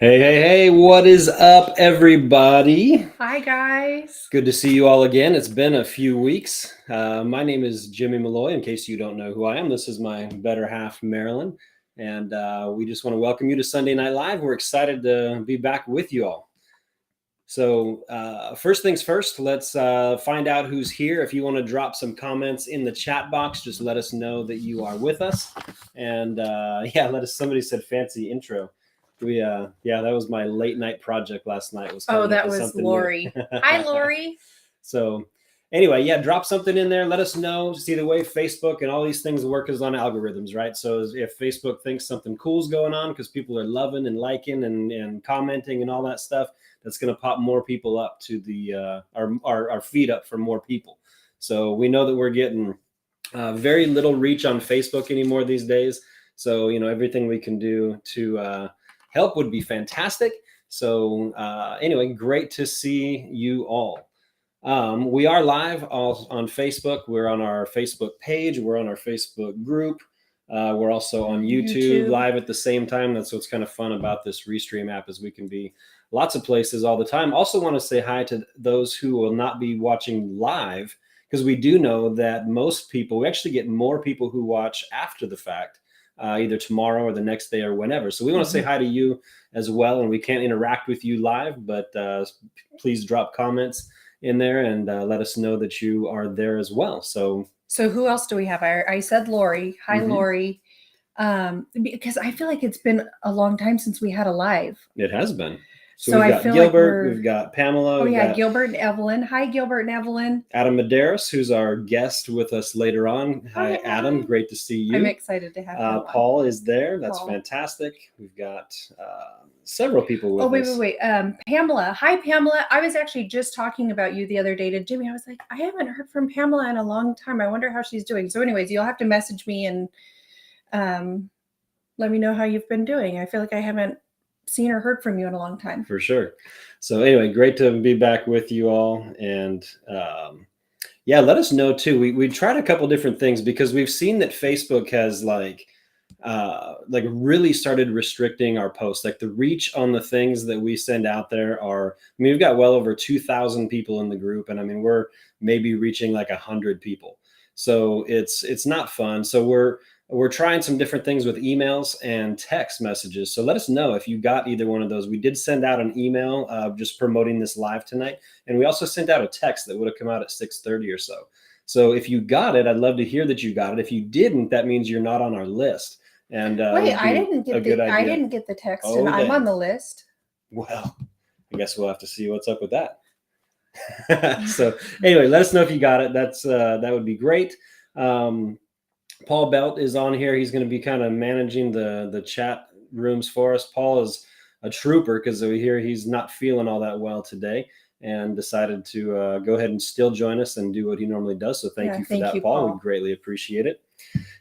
Hey, what is up, everybody? Hi, guys. Good to see you all again. It's been a few weeks. My name is Jimmy Malloy. In case you don't know who I am, this is my better half, Marilyn. And we just want to welcome you to Sunday Night Live. We're excited to be back with you all. So, first things first, let's find out who's here. If you want to drop some comments in the chat box, just let us know that you are with us. And somebody said fancy intro. Yeah, that was my late night project last night. Was Oh, that was was Lori. Hi, Lori. So anyway, drop something in there. Let us know. See, the way Facebook and all these things work is on algorithms, right? So if Facebook thinks something cool's going on because people are loving and liking and commenting and all that stuff, that's going to pop more people up to the our feed up for more people. So we know that we're getting very little reach on Facebook anymore these days. So everything we can do to help would be fantastic. So anyway, great to see you all. We are live on Facebook. We're on our Facebook page. We're on our Facebook group. We're also on YouTube live at the same time. That's what's kind of fun about this Restream app is we can be lots of places all the time. Also want to say hi to those who will not be watching live, because we do know that we actually get more people who watch after the fact, either tomorrow or the next day or whenever. So we want to say hi to you as well. And we can't interact with you live, but please drop comments in there and let us know that you are there as well. So who else do we have? I said Lori. Hi, Lori. Because I feel like it's been a long time since we had a live. It has been. So we've I got feel Gilbert, like we've got Pamela. Oh yeah, Gilbert and Evelyn. Hi, Gilbert and Evelyn. Adam Medeiros, who's our guest with us later on. Hi, Adam. Great to see you. I'm excited to have him. Paul is there. That's fantastic. We've got several people with us. Wait. Pamela. Hi, Pamela. I was actually just talking about you the other day to Jimmy. I was like, I haven't heard from Pamela in a long time. I wonder how she's doing. So anyways, you'll have to message me and let me know how you've been doing. I feel like I haven't seen or heard from you in a long time. For sure. So anyway, great to be back with you all. And let us know too. We tried a couple different things because we've seen that Facebook has like really started restricting our posts. Like the reach on the things that we send out there we've got well over 2,000 people in the group. And I mean, we're maybe reaching like 100 people. So it's not fun. So we're trying some different things with emails and text messages. So let us know if you got either one of those. We did send out an email just promoting this live tonight. And we also sent out a text that would have come out at 6:30 or so. So if you got it, I'd love to hear that you got it. If you didn't, that means you're not on our list. And wait, I didn't get the text, and I'm on the list. Well, I guess we'll have to see what's up with that. So anyway, let us know if you got it. That would be great. Paul Belt is on here. He's going to be kind of managing the chat rooms for us. Paul is a trooper because we hear he's not feeling all that well today and decided to go ahead and still join us and do what he normally does. So thank you for that, Paul. We greatly appreciate it.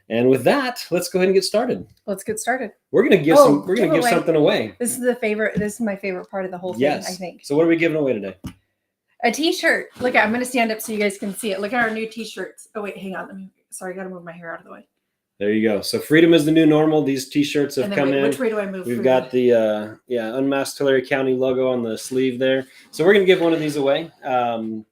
And with that, let's go ahead and get started. Let's get started. We're going to give something away. This is my favorite part of the whole thing, I think. So what are we giving away today? A t-shirt. Look, I'm going to stand up so you guys can see it. Look at our new t-shirts. Oh wait, hang on. Sorry, I got to move my hair out of the way. There you go. So freedom is the new normal. These t-shirts have come in. Which way do I move? We've got the Unmasked Tulare County logo on the sleeve there. So we're going to give one of these away. And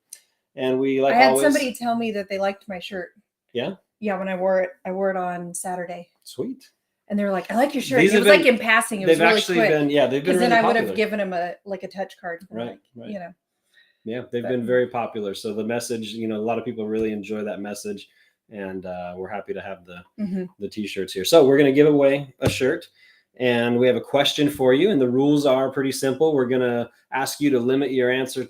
we I had somebody tell me that they liked my shirt. Yeah? Yeah, when I wore it on Saturday. Sweet. And they were like, I like your shirt. It was like in passing. It was really quick. They've been really popular. Then I would have given them a touch card. Right. Yeah, they've been very popular. So the message, a lot of people really enjoy that message. And we're happy to have the t-shirts here. So we're going to give away a shirt. And we have a question for you. And the rules are pretty simple. We're going to ask you to limit yourself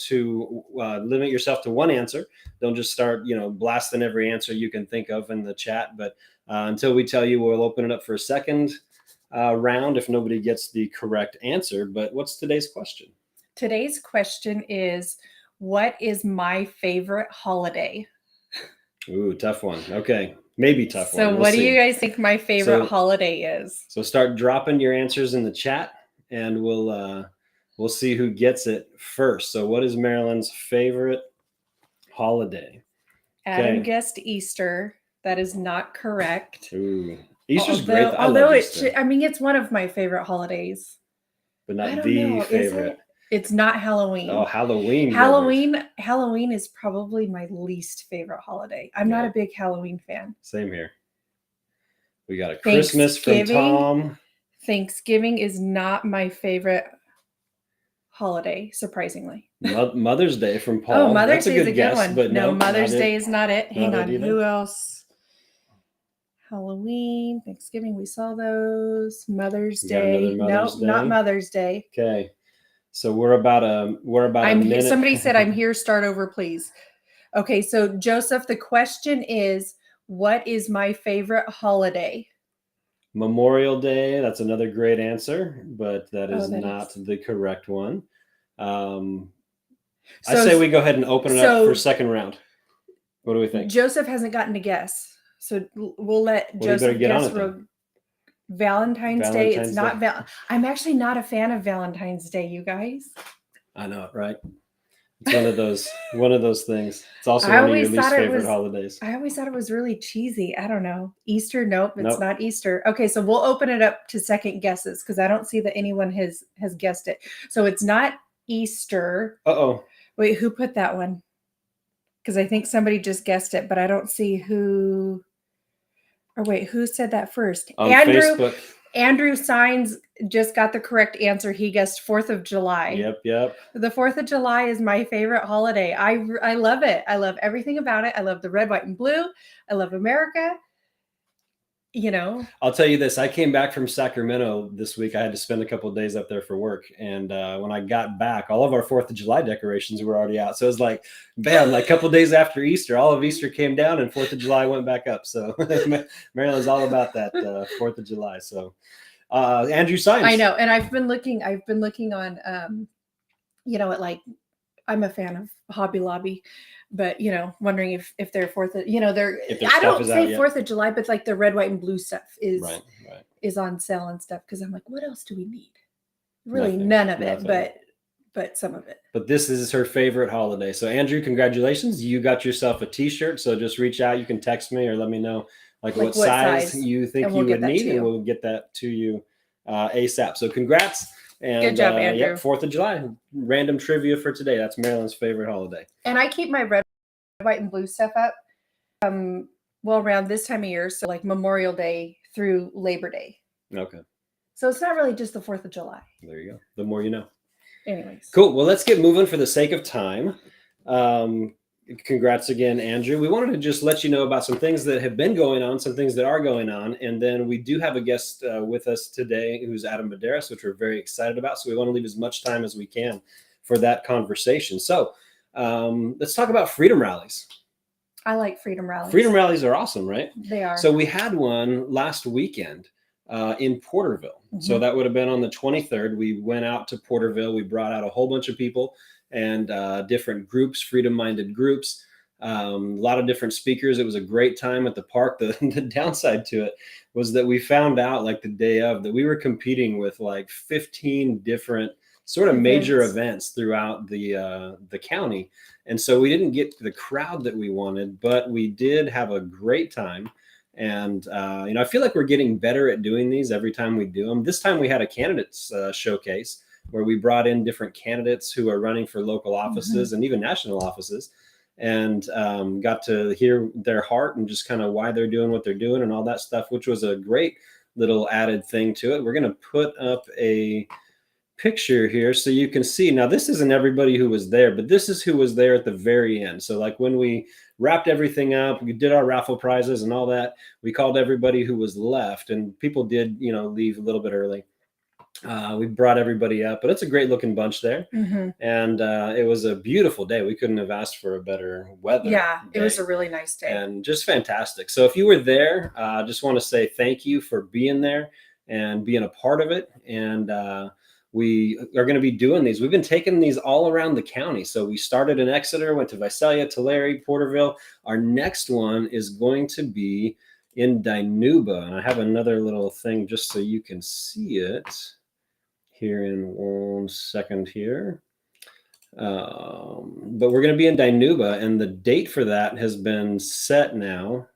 to one answer. Don't just start, blasting every answer you can think of in the chat. But until we tell you, we'll open it up for a second round if nobody gets the correct answer. But what's today's question? Today's question is, what is my favorite holiday? Ooh, tough one. Okay. Maybe tough one. So what do you guys think my favorite holiday is? So start dropping your answers in the chat and we'll see who gets it first. So what is Marilyn's favorite holiday? Adam guessed Easter. That is not correct. Ooh. Easter's great. Although it's one of my favorite holidays. but I not don't the know. Is favorite. it? It's not Halloween. Oh, Halloween. Halloween is probably my least favorite holiday. I'm not Yeah. a big Halloween fan. Same here. We got a Christmas from Tom. Thanksgiving is not my favorite holiday, surprisingly. Mother's Day from Paul. Oh, Mother's That's a Day is good a good guess, one. but No, no, Mother's not Day it. is not it. Hang Not it on. either. Who else? Halloween, Thanksgiving, we saw those. Mother's We got Day. another Mother's No, not Day. Mother's Day. Okay. So we're about a minute. Somebody said I'm here, start over, please. Okay, so Joseph, the question is, what is my favorite holiday? Memorial Day. That's another great answer, but that is not is. the correct one. I say we go ahead and open it up for second round. What do we think? Joseph hasn't gotten to guess, so we'll let Joseph guess. Valentine's Day. It's not I'm actually not a fan of Valentine's Day, you guys. I know it, right? It's one of those things. It's also one of your least favorite holidays. I always thought it was really cheesy. I don't know. Easter? Nope, it's not Easter. Okay, so we'll open it up to second guesses because I don't see that anyone has guessed it. So it's not Easter. Uh-oh. Wait, who put that one? Because I think somebody just guessed it, but I don't see who. Or wait, who said that first? On Facebook. Andrew Signs just got the correct answer. He guessed 4th of July. Yep. The 4th of July is my favorite holiday. I love it. I love everything about it. I love the red, white, and blue. I love America. You know, I'll tell you this. I came back from Sacramento this week. I had to spend a couple of days up there for work. And when I got back, all of our 4th of July decorations were already out. So it was like, bam, like a couple of days after Easter, all of Easter came down and 4th of July went back up. So Marilyn's all about that 4th of July. So Andrew Signs. I know. And I've been looking on, I'm a fan of Hobby Lobby, but wondering if their 4th of, I don't say 4th of July, but like the red, white, and blue stuff is on sale and stuff. Cause I'm like, what else do we need? Really none of it, but some of it. But this is her favorite holiday. So Andrew, congratulations. You got yourself a t-shirt. So just reach out. You can text me or let me know like what size you think you would need, and we'll get that to you ASAP. So congrats. And good job, Andrew. 4th of July, random trivia for today. That's Marilyn's favorite holiday. And I keep my red, white, and blue stuff up around this time of year. So like Memorial Day through Labor Day. Okay. So it's not really just the 4th of July. There you go. The more you know. Anyways. Cool. Well, let's get moving for the sake of time. Congrats again, Andrew. We wanted to just let you know about some things that have been going on, some things that are going on. And then we do have a guest with us today who's Adam Medeiros, which we're very excited about. So we want to leave as much time as we can for that conversation. So let's talk about freedom rallies. I like freedom rallies. Freedom rallies are awesome, right? They are. So we had one last weekend in Porterville. Mm-hmm. So that would have been on the 23rd. We went out to Porterville. We brought out a whole bunch of people and different groups, freedom-minded groups, a lot of different speakers. It was a great time at the park. The downside to it was that we found out like the day of that we were competing with like 15 different sort of major events throughout the county. And so we didn't get the crowd that we wanted, but we did have a great time. And, I feel like we're getting better at doing these every time we do them. This time we had a candidates showcase where we brought in different candidates who are running for local offices and even national offices, and got to hear their heart and just kind of why they're doing what they're doing and all that stuff, which was a great little added thing to it. We're going to put up a picture here so you can see. Now, this isn't everybody who was there, but this is who was there at the very end. So like when we wrapped everything up, we did our raffle prizes and all that, we called everybody who was left, and people did, leave a little bit early. We brought everybody up, but it's a great looking bunch there. And it was a beautiful day. We couldn't have asked for a better weather. Yeah, it was a really nice day. And just fantastic. So if you were there, I just want to say thank you for being there and being a part of it. And we are going to be doing these. We've been taking these all around the county. So we started in Exeter, went to Visalia, Tulare, Porterville. Our next one is going to be in Dinuba. And I have another little thing just so you can see it here in 1 second here. But we're going to be in Dinuba, and the date for that has been set now.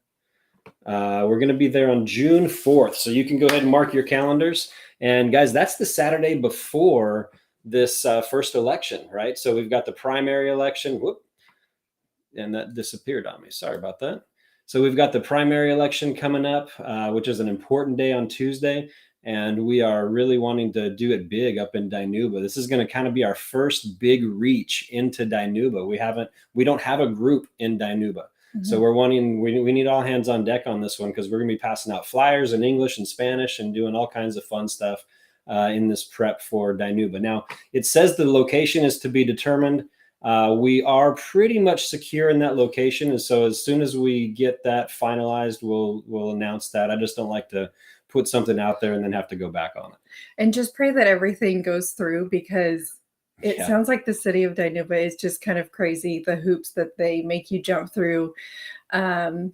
We're going to be there on June 4th. So you can go ahead and mark your calendars. And guys, that's the Saturday before this first election, right? So we've got the primary election. Whoop. And that disappeared on me. Sorry about that. So we've got the primary election coming up, which is an important day on Tuesday. And we are really wanting to do it big up in Dinuba. This is going to kind of be our first big reach into Dinuba. We don't have a group in Dinuba. So we're wanting, we need all hands on deck on this one, because we're going to be passing out flyers in English and Spanish and doing all kinds of fun stuff in this prep for Dinuba. Now, it says the location is to be determined. We are pretty much secure in that location. And so as soon as we get that finalized, we'll announce that. I just don't like to put something out there and then have to go back on it. And just pray that everything goes through, because it sounds like the city of Dinuba is just kind of crazy, the hoops that they make you jump through. And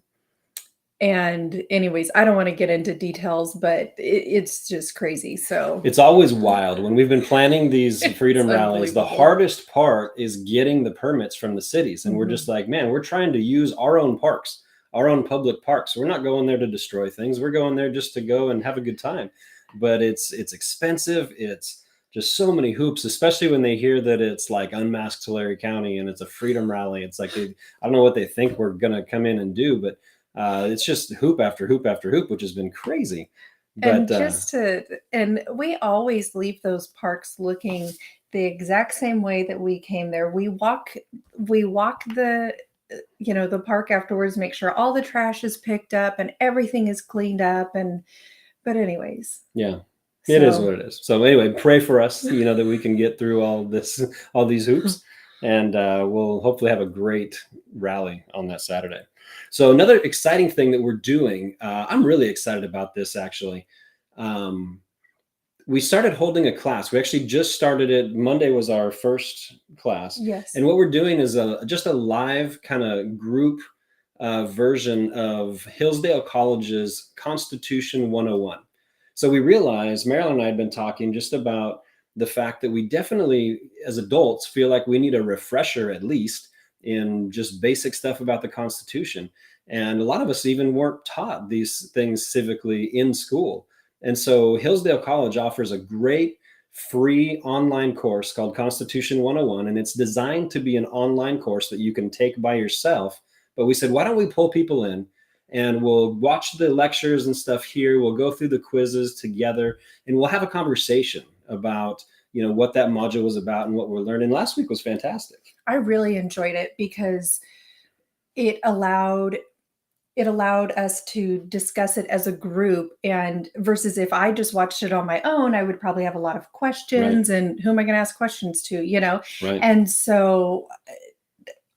anyways, I don't want to get into details, but it's just crazy. So it's always wild when we've been planning these freedom rallies. The hardest part is getting the permits from the cities. And we're just like, man, we're trying to use our own parks, our own public parks. We're not going there to destroy things. We're going there just to go and have a good time. But it's expensive. It's just so many hoops, especially when they hear that it's like Unmasked Tulare County and it's a freedom rally. It's like, I don't know what they think we're going to come in and do, but it's just hoop after hoop after hoop, which has been crazy. But and we always leave those parks looking the exact same way that we came there. We walk the the park afterwards, make sure all the trash is picked up and everything is cleaned up. But anyways, it is what it is. So anyway, pray for us, that we can get through all these hoops, and we'll hopefully have a great rally on that Saturday. So another exciting thing that we're doing, I'm really excited about this actually. We started holding a class. We actually just started it. Monday was our first class. Yes. And what we're doing is just a live kind of group version of Hillsdale College's Constitution 101. So we realized, Marilyn and I had been talking just about the fact that we definitely, as adults, feel like we need a refresher at least in just basic stuff about the Constitution. And a lot of us even weren't taught these things civically in school. And so Hillsdale College offers a great free online course called Constitution 101. And it's designed to be an online course that you can take by yourself. But we said, why don't we pull people in and we'll watch the lectures and stuff here. We'll go through the quizzes together and we'll have a conversation about what that module was about and what we're learning. Last week was fantastic. I really enjoyed it because it allowed us to discuss it as a group, and versus if I just watched it on my own, I would probably have a lot of questions, and who am I going to ask questions to, Right. And so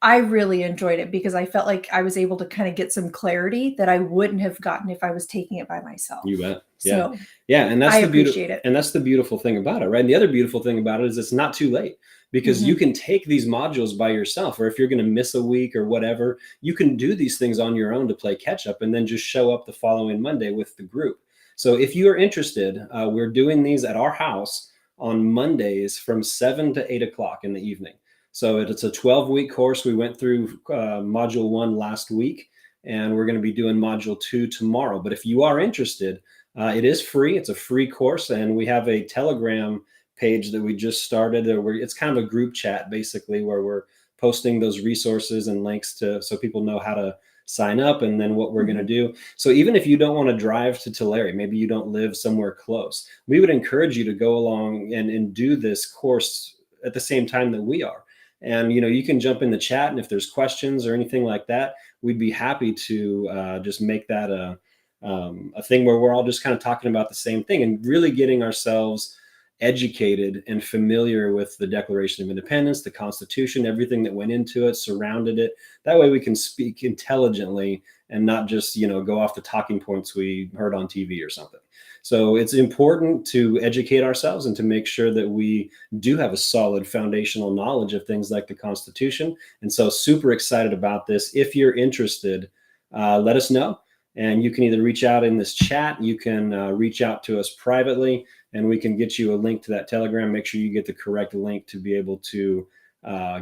I really enjoyed it because I felt like I was able to kind of get some clarity that I wouldn't have gotten if I was taking it by myself. You bet. So and that's I appreciate it. And that's the beautiful thing about it, right? And the other beautiful thing about it is it's not too late, because you can take these modules by yourself, or if you're going to miss a week or whatever, you can do these things on your own to play catch up and then just show up the following Monday with the group. So if you are interested, we're doing these at our house on Mondays from 7 to 8 o'clock in the evening. So it's a 12-week course. We went through module 1 last week, and we're going to be doing module 2 tomorrow. But if you are interested, it is free. It's a free course, and we have a Telegram page that we just started. It's kind of a group chat, basically, where we're posting those resources and links so people know how to sign up and then what we're going to do. So even if you don't want to drive to Tulare, maybe you don't live somewhere close, we would encourage you to go along and do this course at the same time that we are. And, you can jump in the chat, and if there's questions or anything like that, we'd be happy to just make that a thing where we're all just kind of talking about the same thing and really getting ourselves educated and familiar with the Declaration of Independence, the Constitution, everything that went into it, surrounded it. That way we can speak intelligently and not just, go off the talking points we heard on TV or something. So it's important to educate ourselves and to make sure that we do have a solid foundational knowledge of things like the Constitution. And so super excited about this. If you're interested, let us know. And you can either reach out in this chat, you can reach out to us privately, and we can get you a link to that Telegram. Make sure you get the correct link to be able to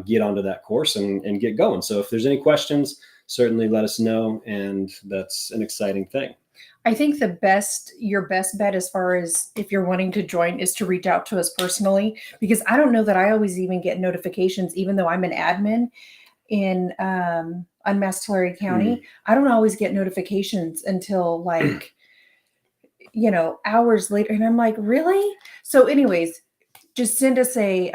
get onto that course and get going. So if there's any questions, certainly let us know. And that's an exciting thing. I think your best bet as far as if you're wanting to join is to reach out to us personally, because I don't know that I always even get notifications, even though I'm an admin in Unmasked Tulare County. I don't always get notifications until like, hours later. And I'm like, really? So anyways, just send us a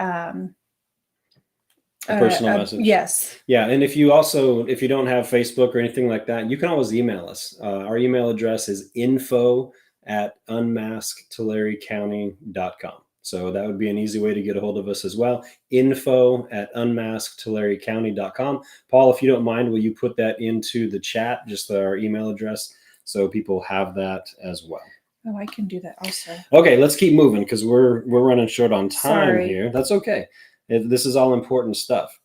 personal message. Yes. Yeah. And if you don't have Facebook or anything like that, you can always email us. Our email address is info@unmaskedtularecounty.com. So that would be an easy way to get a hold of us as well. info@unmaskedtularecounty.com. Paul, if you don't mind, will you put that into the chat, just our email address, so people have that as well? Oh, I can do that also. Okay, let's keep moving because we're running short on time here. That's okay. This is all important stuff.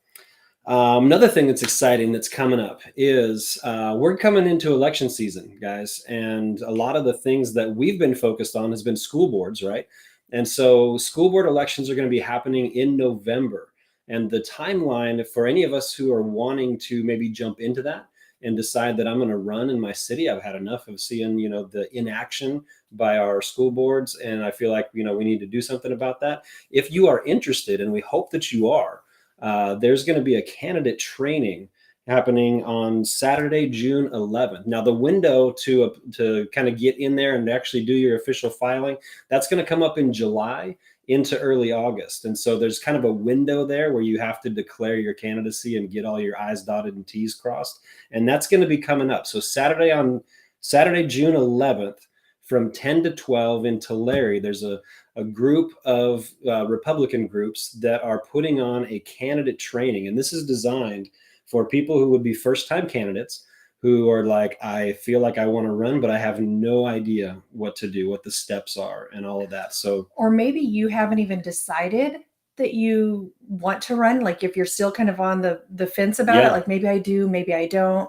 Another thing that's exciting that's coming up is we're coming into election season, guys. And a lot of the things that we've been focused on has been school boards, right? And so school board elections are going to be happening in November. And the timeline for any of us who are wanting to maybe jump into that and decide that I'm going to run in my city, I've had enough of seeing, the inaction by our school boards. And I feel like, we need to do something about that. If you are interested, and we hope that you are, there's going to be a candidate training happening on Saturday, June 11th. Now, the window to kind of get in there and actually do your official filing, that's going to come up in July into early August. And so there's kind of a window there where you have to declare your candidacy and get all your I's dotted and T's crossed. And that's going to be coming up. So Saturday, June 11th, from 10 to 12 in Tulare, there's a group of Republican groups that are putting on a candidate training. And this is designed for people who would be first-time candidates who are like, I feel like I want to run, but I have no idea what to do, what the steps are, and all of that. So, or maybe you haven't even decided that you want to run. Like if you're still kind of on the fence about it, like maybe I do, maybe I don't.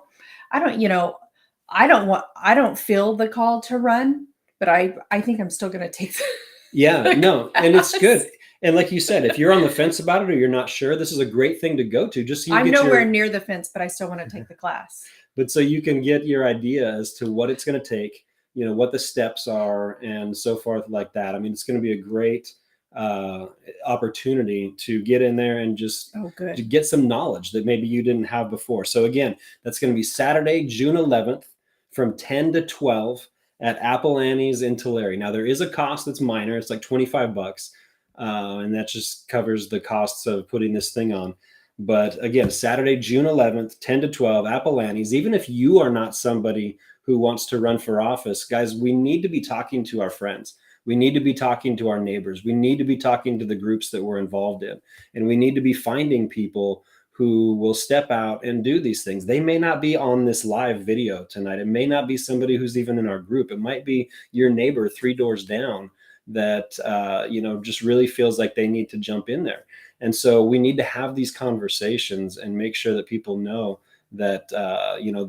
I don't feel the call to run, but I think I'm still going to take no, and it's good. And like you said, if you're on the fence about it or you're not sure, this is a great thing to go to. Just so you I'm nowhere near the fence, but I still want to take the class. But so you can get your idea as to what it's going to take, what the steps are and so forth like that. I mean, it's going to be a great opportunity to get in there and just to get some knowledge that maybe you didn't have before. So again, that's going to be Saturday, June 11th from 10 to 12 at Apple Annie's in Tulare. Now there is a cost that's minor. It's like $25. And that just covers the costs of putting this thing on. But again, Saturday, June 11th, 10 to 12, Apple Annie's. Even if you are not somebody who wants to run for office, guys, we need to be talking to our friends. We need to be talking to our neighbors. We need to be talking to the groups that we're involved in. And we need to be finding people who will step out and do these things. They may not be on this live video tonight. It may not be somebody who's even in our group. It might be your neighbor 3 doors down that, just really feels like they need to jump in there. And so we need to have these conversations and make sure that people know that,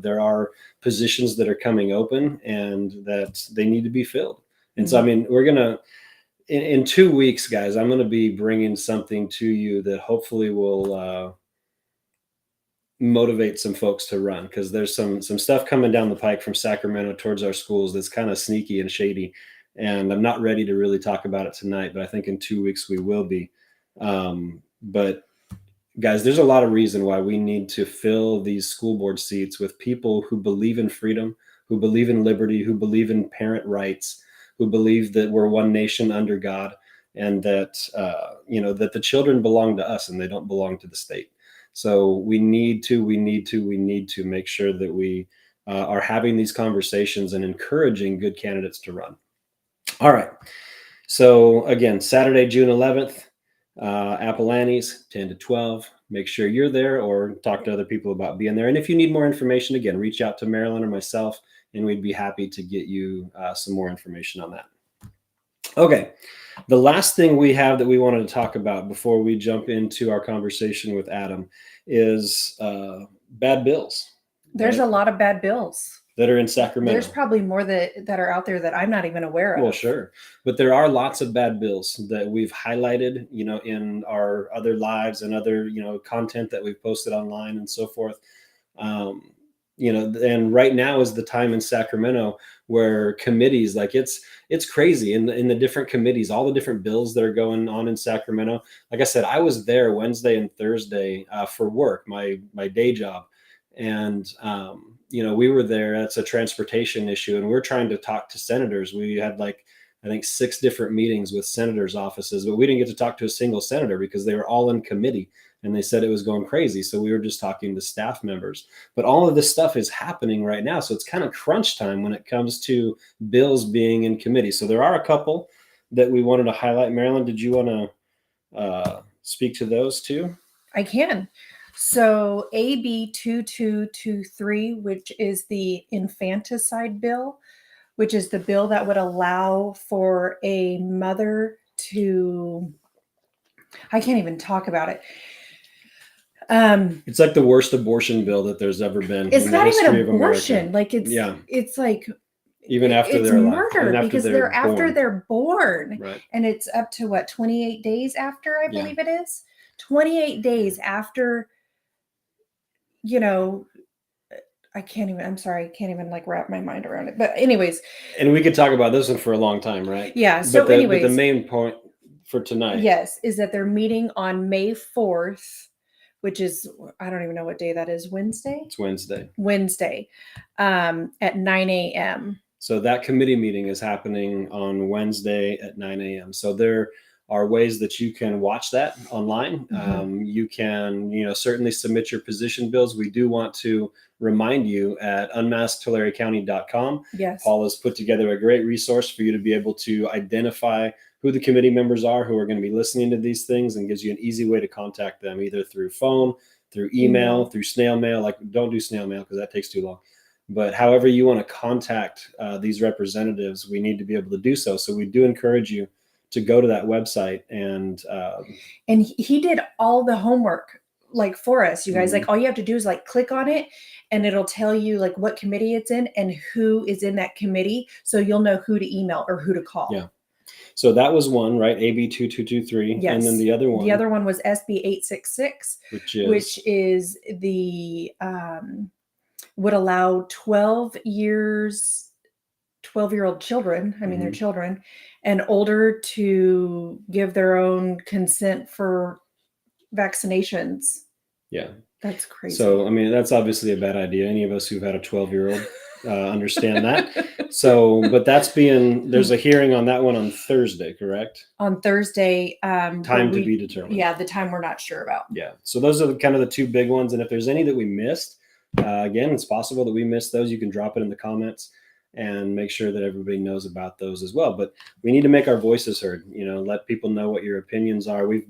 there are positions that are coming open and that they need to be filled. And so, I mean, we're going to, in 2 weeks, guys, I'm going to be bringing something to you that hopefully will motivate some folks to run, because there's some stuff coming down the pike from Sacramento towards our schools that's kind of sneaky and shady. And I'm not ready to really talk about it tonight, but I think in 2 weeks we will be. But guys, there's a lot of reason why we need to fill these school board seats with people who believe in freedom, who believe in liberty, who believe in parent rights, who believe that we're one nation under God, and that, that the children belong to us and they don't belong to the state. So we need to make sure that we are having these conversations and encouraging good candidates to run. All right. So again, Saturday, June 11th, Apple Annie's, 10 to 12. Make sure you're there or talk to other people about being there. And if you need more information, again, reach out to Marilyn or myself, and we'd be happy to get you some more information on that. Okay. The last thing we have that we wanted to talk about before we jump into our conversation with Adam is bad bills. There's a lot of bad bills that are in Sacramento. There's probably more that are out there that I'm not even aware of. Well, sure. But there are lots of bad bills that we've highlighted, in our other lives and other, content that we've posted online and so forth. and right now is the time in Sacramento where committees, like it's crazy in the different committees, all the different bills that are going on in Sacramento. Like I said, I was there Wednesday and Thursday for work, my day job. And, we were there. That's a transportation issue. And we're trying to talk to senators. We had I think 6 different meetings with senators' offices, but we didn't get to talk to a single senator because they were all in committee. And they said it was going crazy. So we were just talking to staff members. But all of this stuff is happening right now. So it's kind of crunch time when it comes to bills being in committee. So there are a couple that we wanted to highlight. Marilyn, did you want to speak to those too? I can. So AB 2223, which is the infanticide bill, which is the bill that would allow for a mother to, I can't even talk about it. It's like the worst abortion bill that there's ever been. It's not even abortion. Like it's like even after it's they're murder because they're after they're born. Right. And it's up to 28 days after, I believe it is. 28 days after, I can't even wrap my mind around it. But anyways. And we could talk about this one for a long time, right? Yeah. So but the main point for tonight. Yes, is that they're meeting on May 4th. Which is, I don't even know what day that is. Wednesday? It's Wednesday. At 9 a.m. So that committee meeting is happening on Wednesday at 9 a.m. So there are ways that you can watch that online. Mm-hmm. You can, certainly submit your position bills. We do want to remind you at unmaskedtulare.com. Yes. Paul has put together a great resource for you to be able to identify who the committee members are who are going to be listening to these things, and gives you an easy way to contact them, either through phone, through email, through snail mail. Like, don't do snail mail because that takes too long. But however you want to contact these representatives, we need to be able to do so. So we do encourage you to go to that website and he did all the homework for us, you guys. Mm-hmm. All you have to do is click on it and it'll tell you what committee it's in and who is in that committee, so you'll know who to email or who to call. Yeah. So that was one, right? AB 2223. Yes. And then the other one was SB 866, which is the would allow 12-year-old children, Mm-hmm. they're children, and older to give their own consent for vaccinations. Yeah. That's crazy. So, that's obviously a bad idea. Any of us who've had a 12-year-old understand that. So, but there's a hearing on that one on Thursday, correct? On Thursday. Time to be determined. Yeah, the time we're not sure about. Yeah. So those are kind of the 2 big ones. And if there's any that we missed, again, it's possible that we missed those. You can drop it in the comments and make sure that everybody knows about those as well. But we need to make our voices heard, let people know what your opinions are. I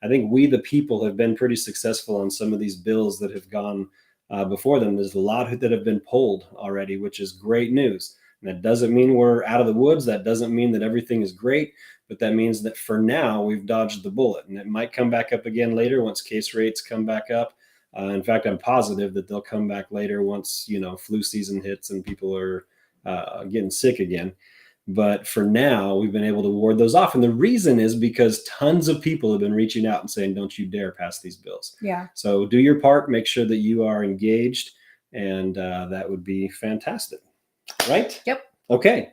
think we, the people, have been pretty successful on some of these bills that have gone before them. There's a lot that have been pulled already, which is great news. And that doesn't mean we're out of the woods. That doesn't mean that everything is great, but that means that for now we've dodged the bullet, and it might come back up again later once case rates come back up. In fact, I'm positive that they'll come back later once, flu season hits and people are getting sick again. But for now, we've been able to ward those off. And the reason is because tons of people have been reaching out and saying, don't you dare pass these bills. Yeah. So do your part, make sure that you are engaged, and that would be fantastic. Right? Yep. Okay.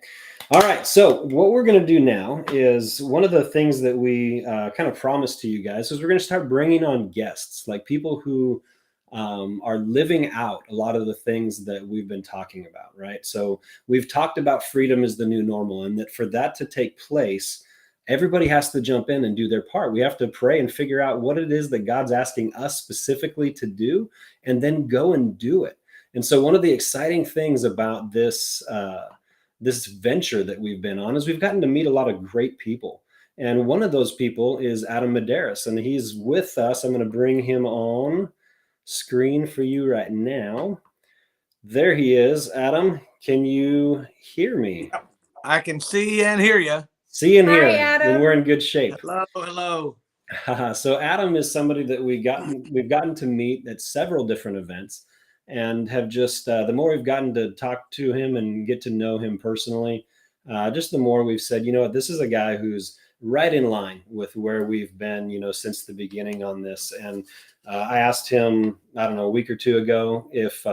All right. So what we're going to do now is one of the things that we kind of promised to you guys is we're going to start bringing on guests, like people who are living out a lot of the things that we've been talking about, right? So we've talked about freedom as the new normal, and that for that to take place, everybody has to jump in and do their part. We have to pray and figure out what it is that God's asking us specifically to do, and then go and do it. And so one of the exciting things about this venture that we've been on is we've gotten to meet a lot of great people. And one of those people is Adam Medeiros, and he's with us. I'm going to bring him on screen for you right now. There he is. Adam, can you hear me? I can see and hear you. See and hear. Hi, Adam. And we're in good shape. Hello. So Adam is somebody that we've gotten to meet at several different events, and have just the more we've gotten to talk to him and get to know him personally, just the more we've said, this is a guy who's right in line with where we've been, since the beginning on this. And I asked him, I don't know, a week or two ago if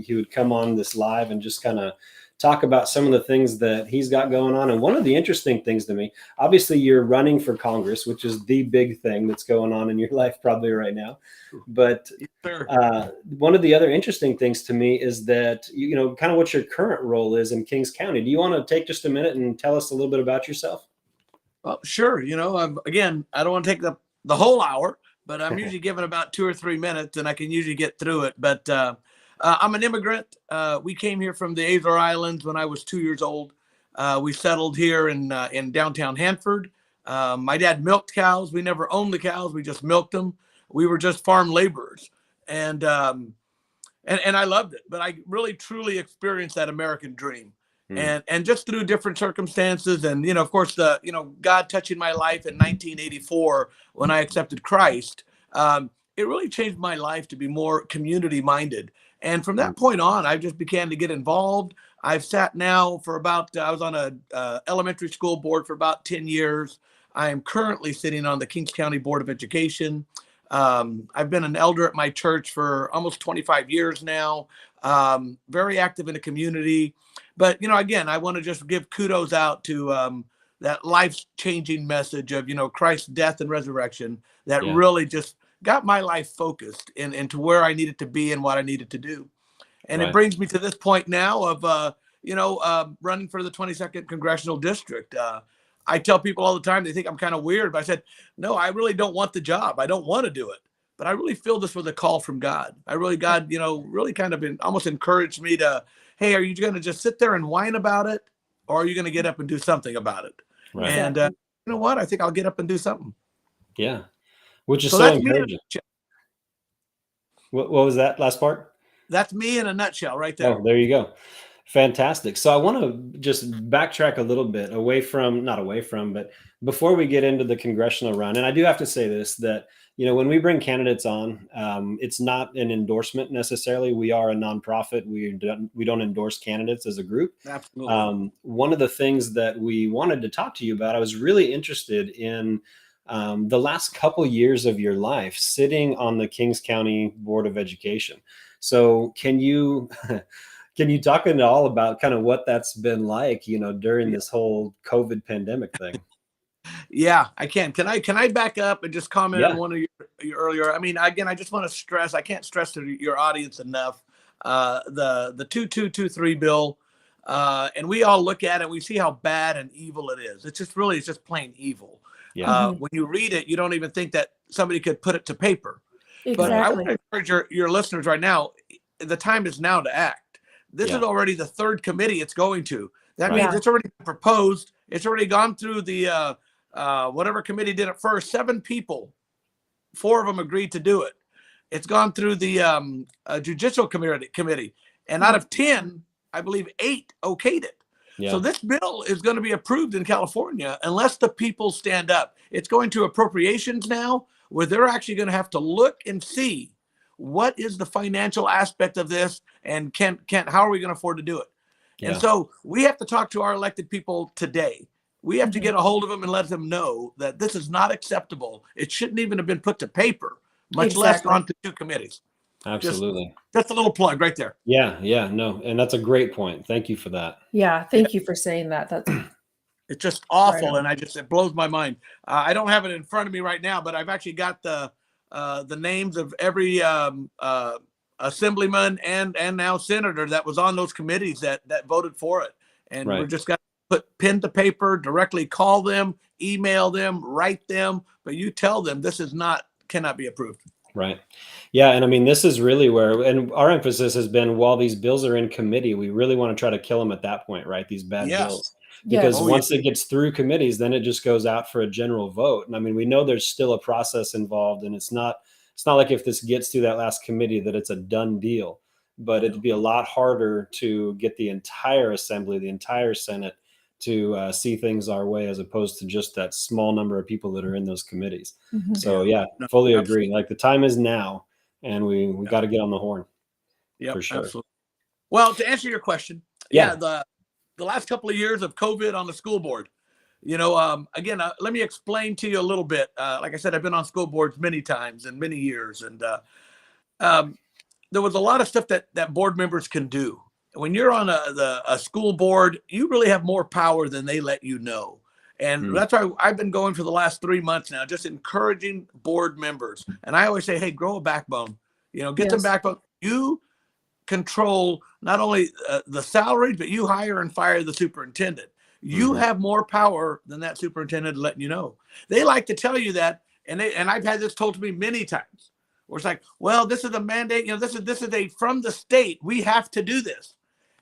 he would come on this live and just kind of talk about some of the things that he's got going on. And one of the interesting things to me, obviously you're running for Congress, which is the big thing that's going on in your life probably right now. But one of the other interesting things to me is that, kind of what your current role is in Kings County. Do you want to take just a minute and tell us a little bit about yourself? Well, sure. Again, I don't want to take the whole hour, but I'm usually given about 2 or 3 minutes and I can usually get through it. But I'm an immigrant. We came here from the Azore Islands when I was 2 years old. We settled here in downtown Hanford. My dad milked cows. We never owned the cows. We just milked them. We were just farm laborers. And I loved it. But I really, truly experienced that American dream. And just through different circumstances. And, of course, God touching my life in 1984 when I accepted Christ, it really changed my life to be more community minded. And from that point on, I just began to get involved. I've sat now for I was on a elementary school board for about 10 years. I am currently sitting on the Kings County Board of Education. I've been an elder at my church for almost 25 years now, very active in the community. But, again, I want to just give kudos out to that life-changing message of, Christ's death and resurrection that really just got my life focused into where I needed to be and what I needed to do. And it brings me to this point now of, running for the 22nd Congressional District. I tell people all the time, they think I'm kind of weird, but I said, no, I really don't want the job. I don't want to do it. But I really feel this was a call from God. God, really kind of almost encouraged me to, hey, are you going to just sit there and whine about it? Or are you going to get up and do something about it? Right. And you know what? I think I'll get up and do something. Yeah. Which is so encouraging. What was that last part? That's me in a nutshell right there. Oh, there you go. Fantastic. So I want to just backtrack a little bit but before we get into the congressional run, and I do have to say this, that, when we bring candidates on, it's not an endorsement necessarily. We are a nonprofit. We don't endorse candidates as a group. Absolutely. One of the things that we wanted to talk to you about, I was really interested in the last couple years of your life sitting on the Kings County Board of Education. So can you talk at all about kind of what that's been like, during this whole COVID pandemic thing? Yeah, I can. Can I back up and just comment on one of your earlier? I mean, again, I just want to stress, I can't stress to your audience enough, the 2223 bill, and we all look at it, we see how bad and evil it is. It's just plain evil. Yeah. When you read it, you don't even think that somebody could put it to paper. Exactly. But I want to encourage your listeners right now, the time is now to act. This is already the third committee it's going to. That means it's already proposed. It's already gone through the whatever committee did it first. 7 people, 4 of them agreed to do it. It's gone through the judicial committee. And out of 10, I believe 8 okayed it. Yeah. So this bill is going to be approved in California unless the people stand up. It's going to appropriations now, where they're actually going to have to look and see what is the financial aspect of this, and how are we going to afford to do it? Yeah. And so we have to talk to our elected people today. We have to get a hold of them and let them know that this is not acceptable. It shouldn't even have been put to paper, much less onto 2 committees. Absolutely. Just a little plug right there. Yeah, no, and that's a great point. Thank you for that. Yeah, thank you for saying that. That's it's just awful, and it blows my mind. I don't have it in front of me right now, but I've actually got the names of every assemblyman and now senator that was on those committees that voted for it, and we're just got to put pen to paper, directly call them, email them, write them, but you tell them this cannot be approved. Right. Yeah. And I mean, this is really and our emphasis has been, while these bills are in committee, we really want to try to kill them at that point, right? These bad bills. Because once it gets through committees, then it just goes out for a general vote. And I mean, we know there's still a process involved, and it's not like if this gets through that last committee that it's a done deal, but it'd be a lot harder to get the entire assembly, the entire Senate to see things our way, as opposed to just that small number of people that are in those committees. Mm-hmm. So fully agree. Like, the time is now, and we got to get on the horn. Yeah, for sure. Absolutely. Well, to answer your question, the last couple of years of COVID on the school board, Again, let me explain to you a little bit. Like I said, I've been on school boards many times and many years, and there was a lot of stuff that board members can do. When you're on a school board, you really have more power than they let you know. And that's why I've been going for the last 3 months now, just encouraging board members. And I always say, hey, grow a backbone, get some backbone. You control not only the salaries, but you hire and fire the superintendent. You have more power than that superintendent letting you know. They like to tell you that. And I've had this told to me many times, where it's like, well, this is a mandate. This is from the state. We have to do this.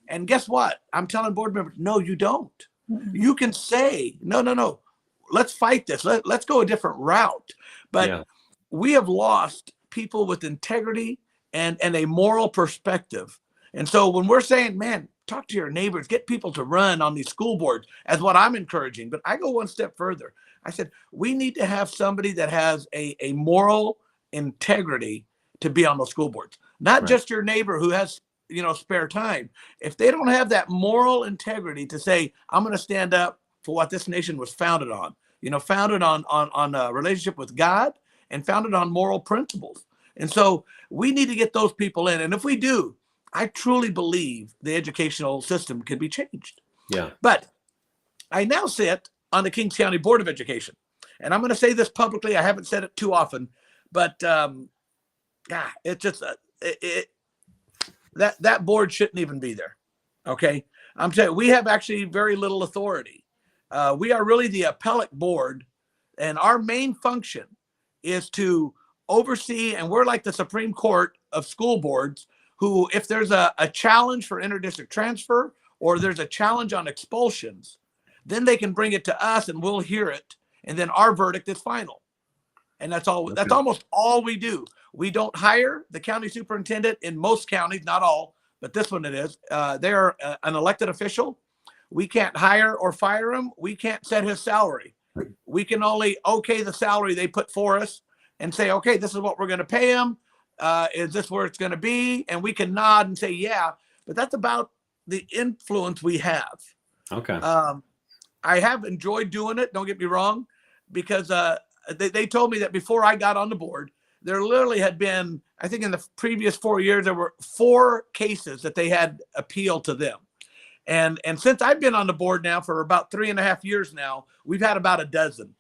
And guess what? I'm telling board members, no, you don't. You can say, no, let's fight this. Let's go a different route. But we have lost people with integrity and a moral perspective. And so when we're saying, man, talk to your neighbors, get people to run on these school boards, as what I'm encouraging. But I go one step further. I said, we need to have somebody that has a moral integrity to be on those school boards, not just your neighbor who has spare time. If they don't have that moral integrity to say, I'm going to stand up for what this nation was founded on, founded on a relationship with God and founded on moral principles. And so we need to get those people in. And if we do, I truly believe the educational system can be changed. Yeah. But I now sit on the Kings County Board of Education. And I'm going to say this publicly. I haven't said it too often, but it's just that board shouldn't even be there. Okay. I'm saying we have actually very little authority. We are really the appellate board, and our main function is to oversee, and we're like the Supreme Court of school boards, who, if there's a challenge for interdistrict transfer or there's a challenge on expulsions, then they can bring it to us and we'll hear it. And then our verdict is final. And that's all. Okay. That's almost all we do. We don't hire the county superintendent in most counties, not all, but this one it is. They're an elected official. We can't hire or fire him. We can't set his salary. We can only okay the salary they put for us and say, okay, this is what we're going to pay him. Is this where it's going to be? And we can nod and say, yeah, but that's about the influence we have. Okay. I have enjoyed doing it. Don't get me wrong, because they told me that before I got on the board, there literally had been, I think in the previous 4 years, there were 4 cases that they had appealed to them. And since I've been on the board now for about 3.5 years now, we've had about a dozen.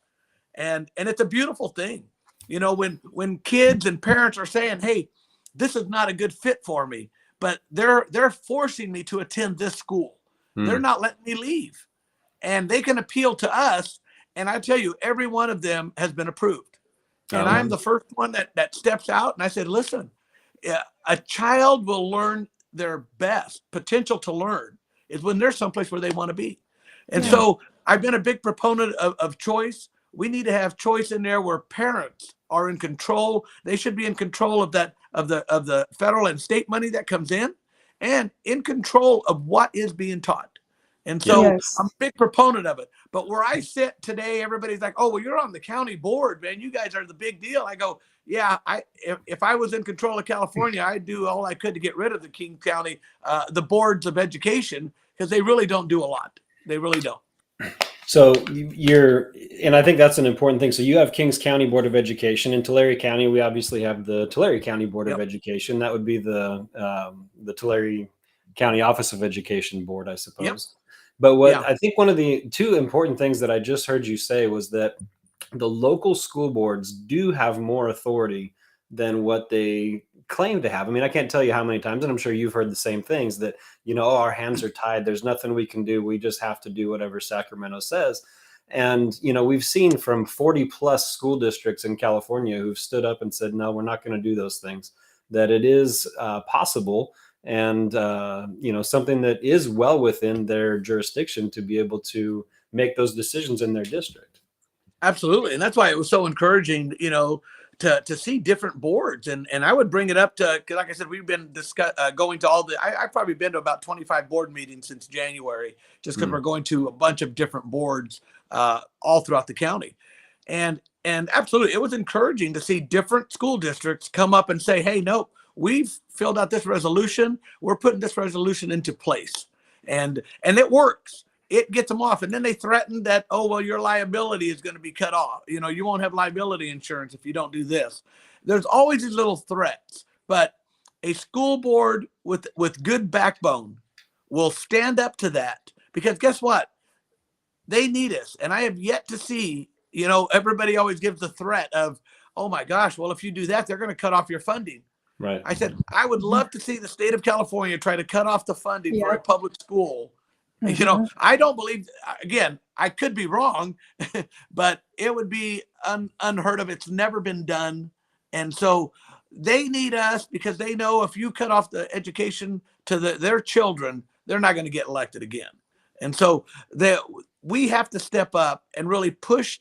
And it's a beautiful thing. When kids and parents are saying, hey, this is not a good fit for me, but they're forcing me to attend this school. They're not letting me leave. And they can appeal to us. And I tell you, every one of them has been approved. And I'm the first one that steps out. And I said, listen, a child will learn their best potential to learn is when they're someplace where they want to be. And so I've been a big proponent of choice. We need to have choice in there where parents are in control. They should be in control of that, of the federal and state money that comes in, and in control of what is being taught. And so I'm a big proponent of it. But where I sit today, everybody's like, oh, well, you're on the county board, man. You guys are the big deal. I go, yeah, if I was in control of California, I'd do all I could to get rid of the King County, the boards of education, because they really don't do a lot. They really don't. So and I think that's an important thing. So you have Kings County Board of Education. In Tulare County, we obviously have the Tulare County Board of Education. That would be the Tulare County Office of Education Board, I suppose. Yep. But what I think one of the 2 important things that I just heard you say was that the local school boards do have more authority than what they claim to have. I mean, I can't tell you how many times, and I'm sure you've heard the same things, that, our hands are tied. There's nothing we can do. We just have to do whatever Sacramento says. And, we've seen from 40 plus school districts in California who've stood up and said, no, we're not going to do those things, that it is possible. And, something that is well within their jurisdiction to be able to make those decisions in their district. Absolutely. And that's why it was so encouraging, to see different boards. And I would bring it up to, because like I said, we've been going to all the, I've probably been to about 25 board meetings since January, just because we're going to a bunch of different boards all throughout the county. And absolutely, it was encouraging to see different school districts come up and say, hey, no, we've filled out this resolution. We're putting this resolution into place. And it works. it gets them off. And then they threaten that, oh, well, your liability is going to be cut off. You know, you won't have liability insurance if you don't do this. There's always these little threats, but a school board with good backbone will stand up to that, because guess what? They need us. And I have yet to see, you know, everybody always gives the threat of, oh my gosh, well, if you do that, they're going to cut off your funding. Right. I said, I would love to see the state of California try to cut off the funding for a public school. You know, I don't believe, again, I could be wrong, but it would be unheard of. It's never been done. And so they need us, because they know if you cut off the education to their children, they're not going to get elected again. And so we have to step up and really push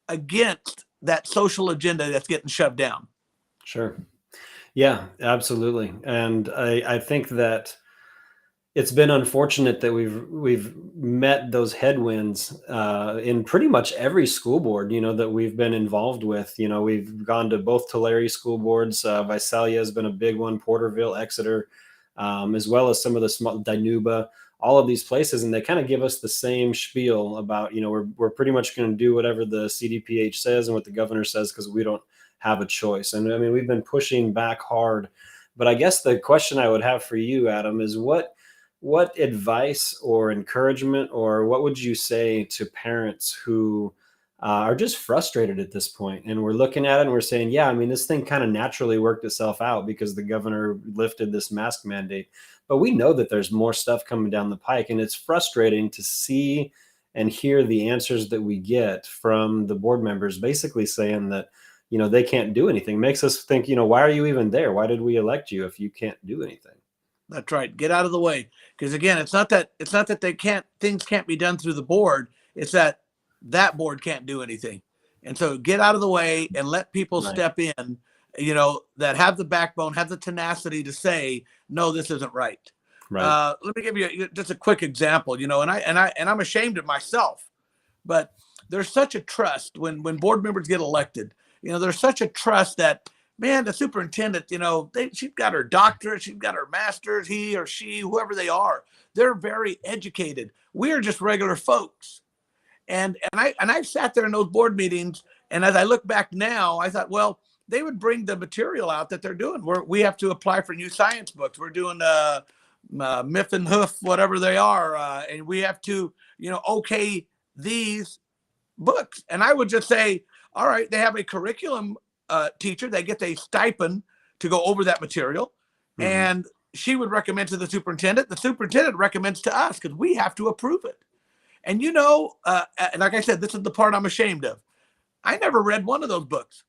against that social agenda that's getting shoved down. Sure. Yeah, absolutely. And I think that it's been unfortunate that we've met those headwinds in pretty much every school board, you know, that we've been involved with. You know, we've gone to both Tulare school boards. Visalia has been a big one, Porterville, Exeter, as well as some of the small, Dinuba, all of these places. And they kind of give us the same spiel about, you know, we're pretty much going to do whatever the CDPH says and what the governor says, because we don't have a choice. And I mean, we've been pushing back hard. But I guess the question I would have for you, Adam, is what advice or encouragement, or what would you say to parents who are just frustrated at this point? And we're looking at it and we're saying, yeah, I mean, this thing kind of naturally worked itself out because the governor lifted this mask mandate. But we know that there's more stuff coming down the pike, and it's frustrating to see and hear the answers that we get from the board members, basically saying that, you know, they can't do anything. It makes us think, you know, why are you even there? Why did we elect you if you can't do anything? That's right. Get out of the way. Because again, it's not that things can't be done through the board. It's that board can't do anything. And so get out of the way and let people step in, you know, that have the backbone, have the tenacity to say, no, this isn't right. Right. Let me give you just a quick example, you know, and I'm ashamed of myself, but there's such a trust when board members get elected. You know, there's such a trust that, man, the superintendent, you know, she's got her doctorate, she's got her master's, he or she, whoever they are, they're very educated. We are just regular folks. And I've sat there in those board meetings, and as I look back now, I thought, well, they would bring the material out that they're doing. We have to apply for new science books. We're doing Miff and Hoof, whatever they are, and we have to, you know, okay these books. And I would just say, all right, they have a curriculum teacher, they get a stipend to go over that material, and she would recommend to the superintendent recommends to us, because we have to approve it. And you know, and like I said, this is the part I'm ashamed of. I never read one of those books.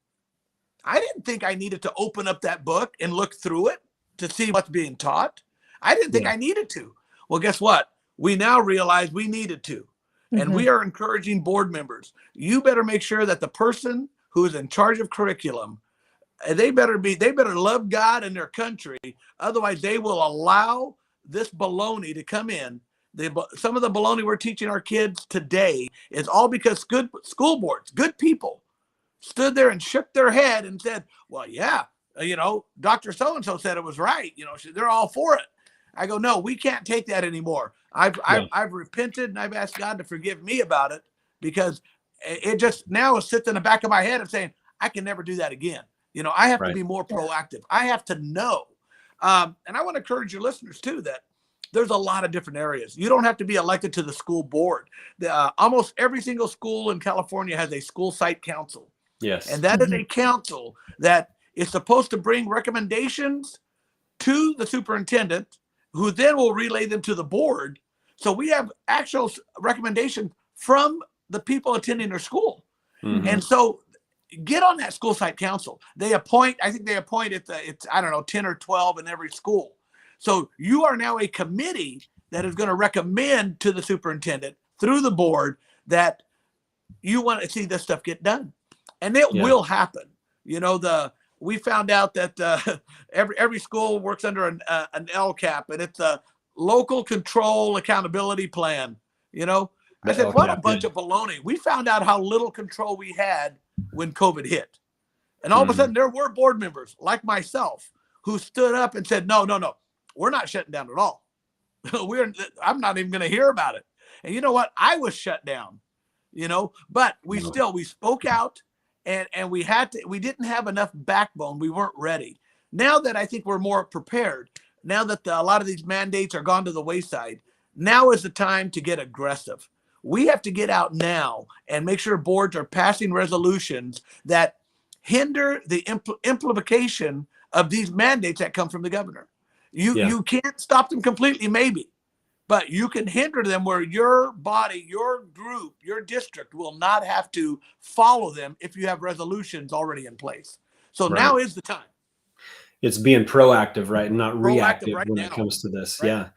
I didn't think I needed to open up that book and look through it to see what's being taught. I didn't think I needed to. Well, guess what? We now realize we needed to. And we are encouraging board members. You better make sure that the person who is in charge of curriculum, they better love God and their country. Otherwise, they will allow this baloney to come in. Some of the baloney we're teaching our kids today is all because good school boards, good people, stood there and shook their head and said, well, yeah, you know, Dr. So-and-so said it was right. You know, they're all for it. I go, no, we can't take that anymore. I've repented, and I've asked God to forgive me about it, because it just now sits in the back of my head of saying, I can never do that again. You know, I have to be more proactive. I have to know. And I want to encourage your listeners too, that there's a lot of different areas. You don't have to be elected to the school board. Almost every single school in California has a school site council. Yes. And that is a council that is supposed to bring recommendations to the superintendent, who then will relay them to the board. So we have actual recommendations from the people attending their school. And so get on that school site council. I think they appoint it's I don't know, 10 or 12 in every school. So you are now a committee that is going to recommend to the superintendent through the board that you want to see this stuff get done. And it will happen. You know, we found out that every school works under an LCAP, and it's a local control accountability plan. You know, I said, what a bunch of baloney. We found out how little control we had when COVID hit. And all of a sudden there were board members like myself who stood up and said, no, we're not shutting down at all. I'm not even going to hear about it. And you know what? I was shut down, but we spoke out, and we didn't have enough backbone. We weren't ready. Now that I think we're more prepared, now that a lot of these mandates are gone to the wayside, now is the time to get aggressive. We have to get out now and make sure boards are passing resolutions that hinder the implementation of these mandates that come from the governor. You can't stop them completely, maybe, but you can hinder them where your body, your group, your district will not have to follow them if you have resolutions already in place. So now is the time. It's being proactive, right? And not reactive when it comes to this. Right?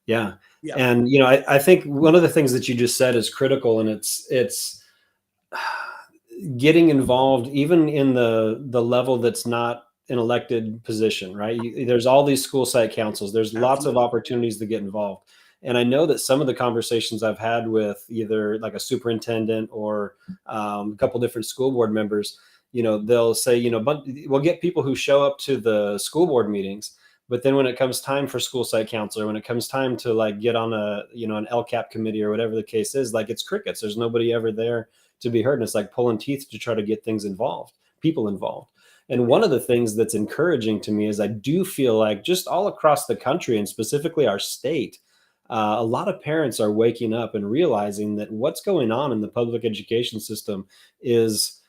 Yeah. And, I think one of the things that you just said is critical, and it's getting involved even in the level that's not an elected position, right? There's all these school site councils. There's lots of opportunities to get involved. And I know that some of the conversations I've had with either like a superintendent or a couple different school board members, they'll say, but we'll get people who show up to the school board meetings, but then when it comes time for school site council, or when it comes time to like get on an LCAP committee or whatever the case is, like it's crickets. There's nobody ever there to be heard. And it's like pulling teeth to try to get people involved. And one of the things that's encouraging to me is I do feel like just all across the country, and specifically our state, a lot of parents are waking up and realizing that what's going on in the public education system is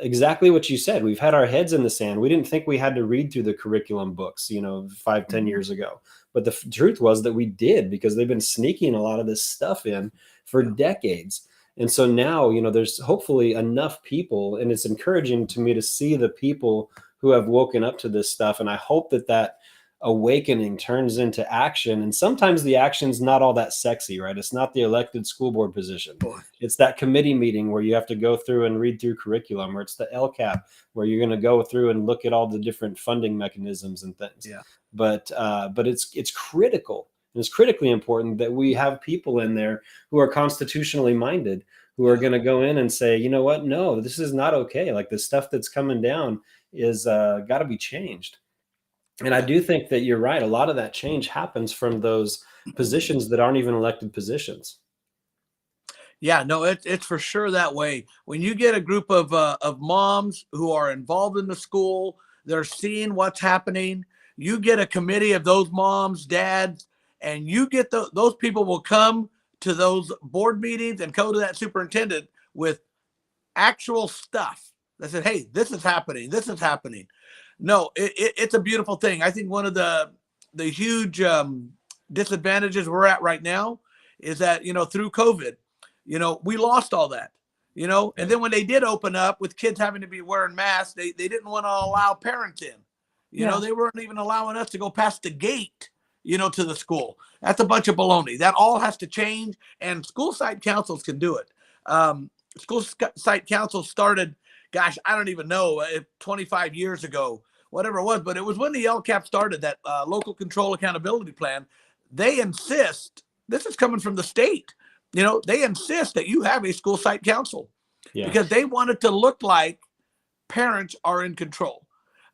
exactly what you said. We've had our heads in the sand. We didn't think we had to read through the curriculum books, 5-10 years ago. But the truth was that we did, because they've been sneaking a lot of this stuff in for decades. And so now, there's hopefully enough people, and it's encouraging to me to see the people who have woken up to this stuff. And I hope that awakening turns into action. And sometimes the action's not all that sexy, right? It's not the elected school board position. It's that committee meeting where you have to go through and read through curriculum, or it's the LCAP where you're going to go through and look at all the different funding mechanisms and things. Yeah. But it's critical. And it's critically important that we have people in there who are constitutionally minded, who are going to go in and say, you know what? No, this is not okay. Like the stuff that's coming down is got to be changed. And I do think that you're right. A lot of that change happens from those positions that aren't even elected positions. Yeah, no, it's for sure that way. When you get a group of moms who are involved in the school, they're seeing what's happening. You get a committee of those moms, dads, and you get those people will come to those board meetings and go to that superintendent with actual stuff that said, hey, this is happening. This is happening. No, it's a beautiful thing. I think one of the huge disadvantages we're at right now is that, through COVID, we lost all that, and then when they did open up with kids having to be wearing masks, they didn't want to allow parents in, they weren't even allowing us to go past the gate, to the school. That's a bunch of baloney. That all has to change, and school site councils can do it. School site councils started, gosh, I don't even know, 25 years ago, whatever it was, but it was when the LCAP started, that local control accountability plan. They insist, this is coming from the state, they insist that you have a school site council because they want it to look like parents are in control.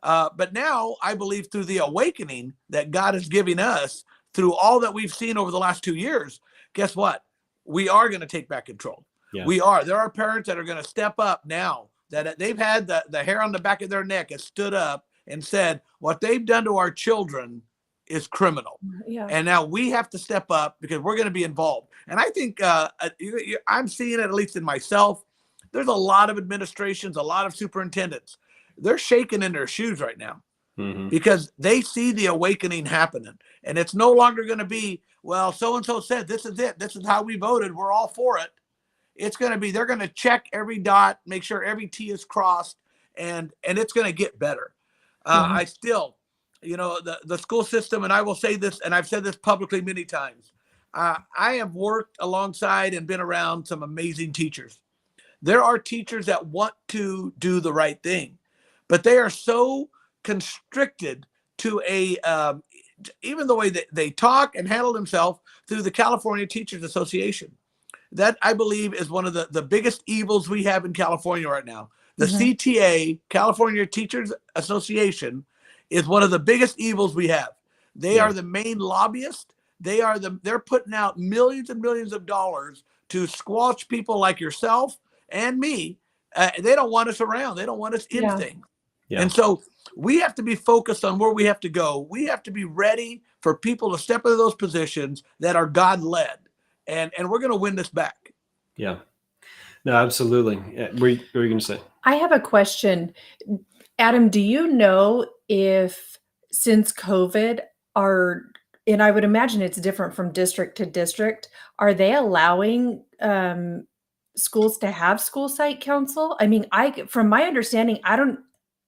But now I believe through the awakening that God is giving us through all that we've seen over the last 2 years, guess what? We are going to take back control. Yeah. We are. There are parents that are going to step up now that they've had the hair on the back of their neck has stood up and said, what they've done to our children is criminal. Yeah. And now we have to step up because we're going to be involved. And I think I'm seeing it, at least in myself. There's a lot of administrations, a lot of superintendents. They're shaking in their shoes right now because they see the awakening happening. And it's no longer going to be, well, so-and-so said, this is it. This is how we voted. We're all for it. It's going to be, they're going to check every dot, make sure every T is crossed, and it's going to get better. I still, the school system, and I will say this, and I've said this publicly many times, I have worked alongside and been around some amazing teachers. There are teachers that want to do the right thing, but they are so constricted to even the way that they talk and handle themselves through the California Teachers Association. That, I believe, is one of the biggest evils we have in California right now. The CTA, California Teachers Association, is one of the biggest evils we have. They are the main lobbyist. they're putting out millions and millions of dollars to squelch people like yourself and me. They don't want us around. They don't want us in things. Yeah. And so we have to be focused on where we have to go. We have to be ready for people to step into those positions that are God-led. And we're going to win this back. Yeah. No, absolutely. What were you going to say? I have a question. Adam, do you know if since COVID and I would imagine it's different from district to district, are they allowing schools to have school site council? I mean, from my understanding,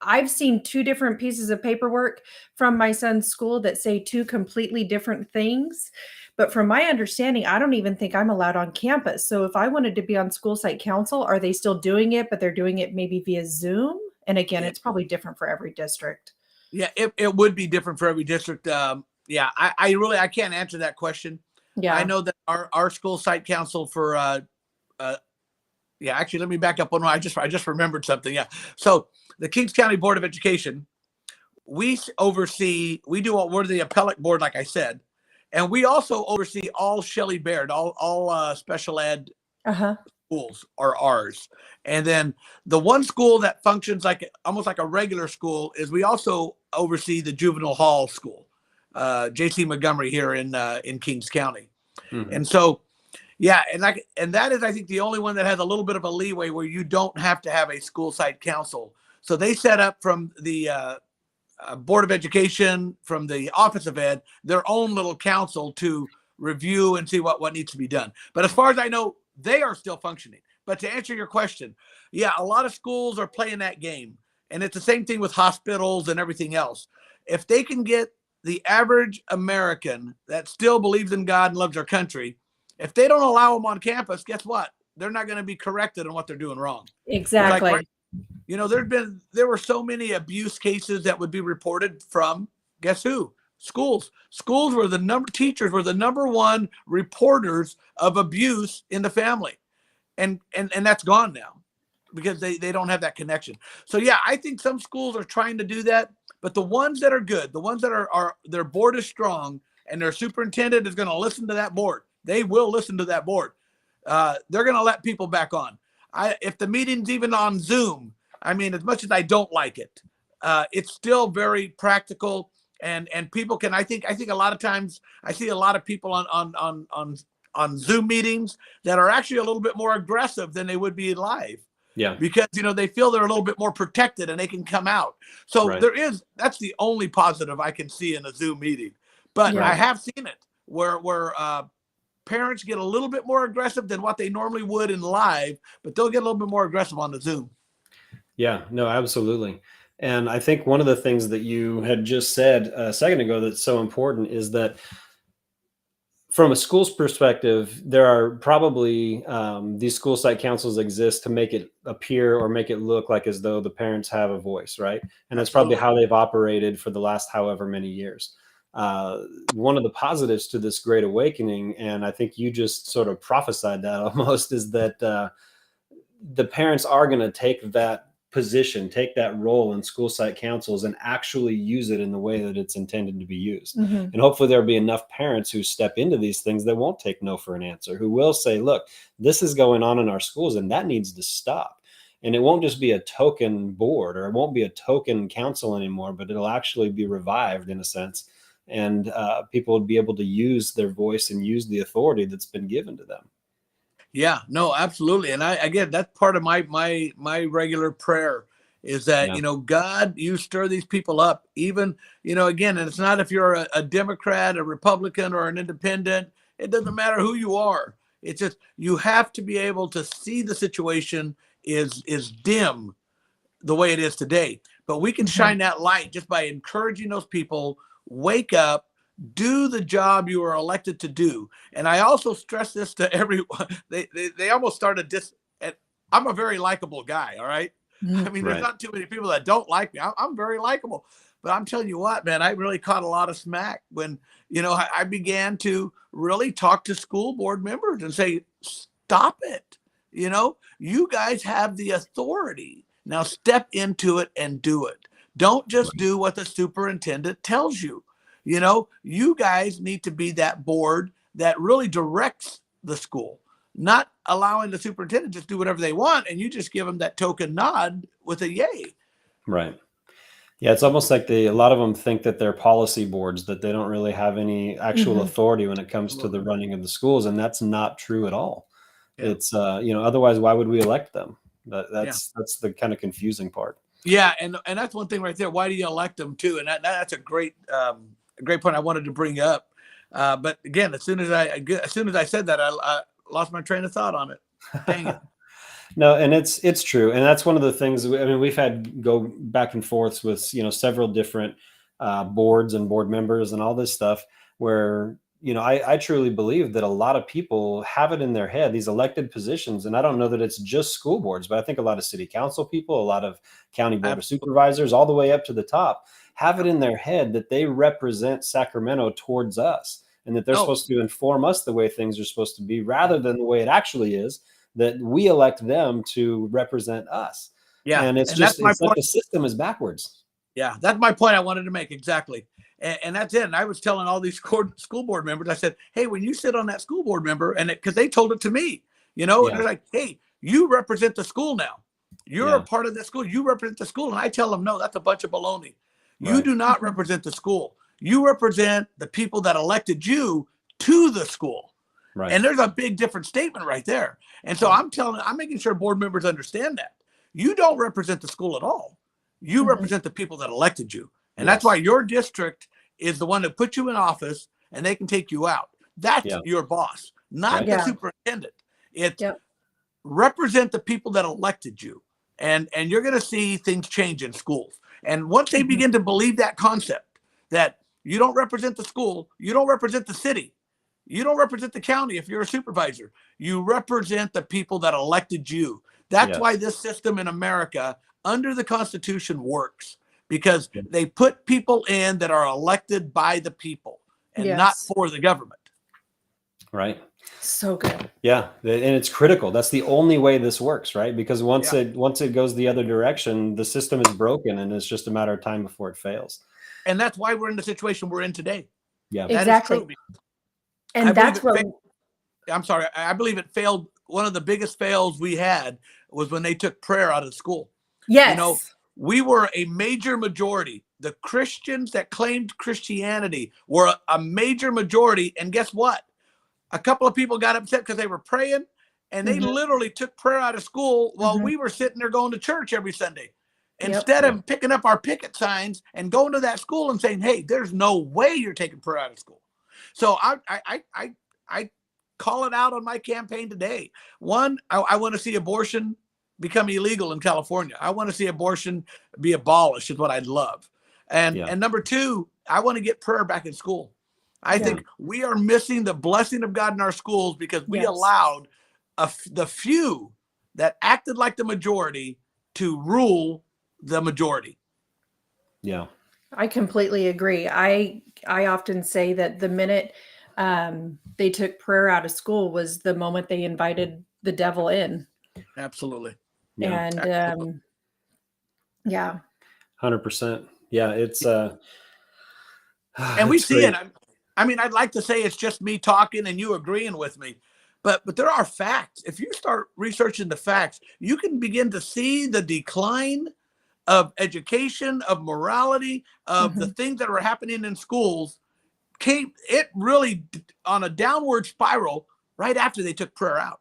I've seen two different pieces of paperwork from my son's school that say two completely different things. But from my understanding, I don't even think I'm allowed on campus. So if I wanted to be on school site council, are they still doing it, but they're doing it maybe via Zoom? And again, it's probably different for every district. Yeah, it would be different for every district. Yeah, I can't answer that question. Yeah, I know that our school site council for actually, let me back up one more. I just remembered something. Yeah, so the Kings County Board of Education, we're the appellate board, like I said, and we also oversee all Shelley Baird, all special ed schools are ours. And then the one school that functions almost like a regular school is we also oversee the juvenile hall school, J.C. Montgomery here in Kings County. Mm-hmm. And so, yeah, and that is, I think, the only one that has a little bit of a leeway where you don't have to have a school site council. So they set up from the Board of Education, from the Office of Ed, their own little council to review and see what needs to be done. But as far as I know, they are still functioning. But to answer your question, yeah, a lot of schools are playing that game. And it's the same thing with hospitals and everything else. If they can get the average American that still believes in God and loves their country, if they don't allow them on campus, guess what? They're not going to be corrected on what they're doing wrong. Exactly. There were so many abuse cases that would be reported from, guess who? Schools. Teachers were the number one reporters of abuse in the family. And that's gone now because they don't have that connection. So yeah, I think some schools are trying to do that, but the ones that are good, the ones that are their board is strong and their superintendent is going to listen to that board. They will listen to that board. They're going to let people back on. If the meeting's even on Zoom, I mean, as much as I don't like it, it's still very practical, and people can. I think a lot of times I see a lot of people on Zoom meetings that are actually a little bit more aggressive than they would be live. Yeah, because they feel they're a little bit more protected and they can come out. So that's the only positive I can see in a Zoom meeting. But I have seen it where parents get a little bit more aggressive than what they normally would in live, but they'll get a little bit more aggressive on the Zoom. Yeah, no, absolutely. And I think one of the things that you had just said a second ago that's so important is that from a school's perspective, there are probably these school site councils exist to make it appear or make it look like as though the parents have a voice, right? And that's probably how they've operated for the last however many years. One of the positives to this great awakening, and I think you just sort of prophesied that almost, is that the parents are going to take that position, take that role in school site councils and actually use it in the way that it's intended to be used. Mm-hmm. And hopefully there'll be enough parents who step into these things that won't take no for an answer, who will say, look, this is going on in our schools and that needs to stop. And it won't just be a token board, or it won't be a token council anymore, but it'll actually be revived in a sense. And people would be able to use their voice and use the authority that's been given to them. Yeah, no, absolutely. And again, that's part of my regular prayer is that, God, you stir these people up, even, again, and it's not if you're a Democrat, a Republican, or an independent, it doesn't matter who you are. It's just, you have to be able to see the situation is dim the way it is today, but we can shine that light just by encouraging those people, wake up, do the job you are elected to do. And I also stress this to everyone. They almost started I'm a very likable guy. All right. I mean, there's not too many people that don't like me. I'm very likable, but I'm telling you what, man, I really caught a lot of smack when, I began to really talk to school board members and say, stop it. You guys have the authority. Now step into it and do it. Don't just do what the superintendent tells you. You know, you guys need to be that board that really directs the school, not allowing the superintendent to do whatever they want, and you just give them that token nod with a yay. Right. Yeah, it's almost like a lot of them think that they're policy boards, that they don't really have any actual authority when it comes to the running of the schools, and that's not true at all. Yeah. It's otherwise why would we elect them? That's the kind of confusing part. Yeah, and that's one thing right there. Why do you elect them too? And that's a great point I wanted to bring up. But again, as soon as I said that, I lost my train of thought on it. Dang it. No, and it's true, and that's one of the things. I mean, we've had go back and forths with several different boards and board members and all this stuff where I truly believe that a lot of people have it in their head, these elected positions, and I don't know that it's just school boards, but I think a lot of city council people, a lot of county board of supervisors, all the way up to the top, have it in their head that they represent Sacramento towards us, and that they're supposed to inform us the way things are supposed to be, rather than the way it actually is, that we elect them to represent us. Yeah, and it's like the system is backwards. Yeah, that's my point I wanted to make, exactly. And that's it. And I was telling all these school board members, I said, hey, when you sit on that school board member, and because they told it to me, and they're like, hey, you represent the school now. You're a part of the school. You represent the school. And I tell them, no, that's a bunch of baloney. You do not represent the school. You represent the people that elected you to the school. Right. And there's a big different statement right there. And so I'm making sure board members understand that. You don't represent the school at all. You represent the people that elected you. And that's why your district is the one that put you in office, and they can take you out. That's your boss, not the superintendent. It's represent the people that elected you. And you're going to see things change in schools. And once they begin to believe that concept, that you don't represent the school, you don't represent the city, you don't represent the county if you're a supervisor, you represent the people that elected you. That's why this system in America under the Constitution works. Because they put people in that are elected by the people and not for the government. Right. So good. Yeah. And it's critical. That's the only way this works, right? Because once it goes the other direction, the system is broken, and it's just a matter of time before it fails. And that's why we're in the situation we're in today. Yeah, exactly. And that's what I'm sorry. I believe it failed. One of the biggest fails we had was when they took prayer out of school. Yes. We were a major majority. The Christians that claimed Christianity were a major majority. And guess what? A couple of people got upset because they were praying, and they literally took prayer out of school while we were sitting there going to church every Sunday. Instead of picking up our picket signs and going to that school and saying, hey, there's no way you're taking prayer out of school. So I call it out on my campaign today. One, I want to see abortion become illegal in California. I want to see abortion be abolished, is what I'd love. And number two, I want to get prayer back in school. I think we are missing the blessing of God in our schools because we allowed the few that acted like the majority to rule the majority. Yeah. I completely agree. I often say that the minute they took prayer out of school was the moment they invited the devil in. Absolutely. Yeah. And Absolutely. 100%. Yeah, it's and we see it. I mean, I'd like to say it's just me talking and you agreeing with me, but there are facts. If you start researching the facts, you can begin to see the decline of education, of morality, of the things that are happening in schools. It really on a downward spiral right after they took prayer out.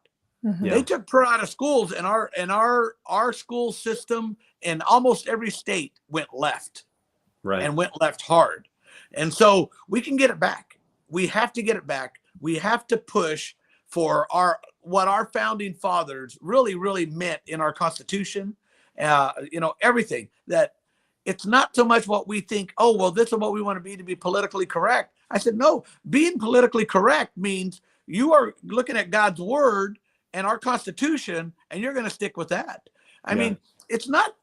They took prayer out of schools, and our school system in almost every state went left, and went left hard. And so we can get it back. We have to get it back. We have to push for what our founding fathers really, really meant in our Constitution. Everything that it's not so much what we think, oh, well, this is what we want to be politically correct. I said, no, being politically correct means you are looking at God's word and our Constitution, and you're going to stick with that. I mean, it's not,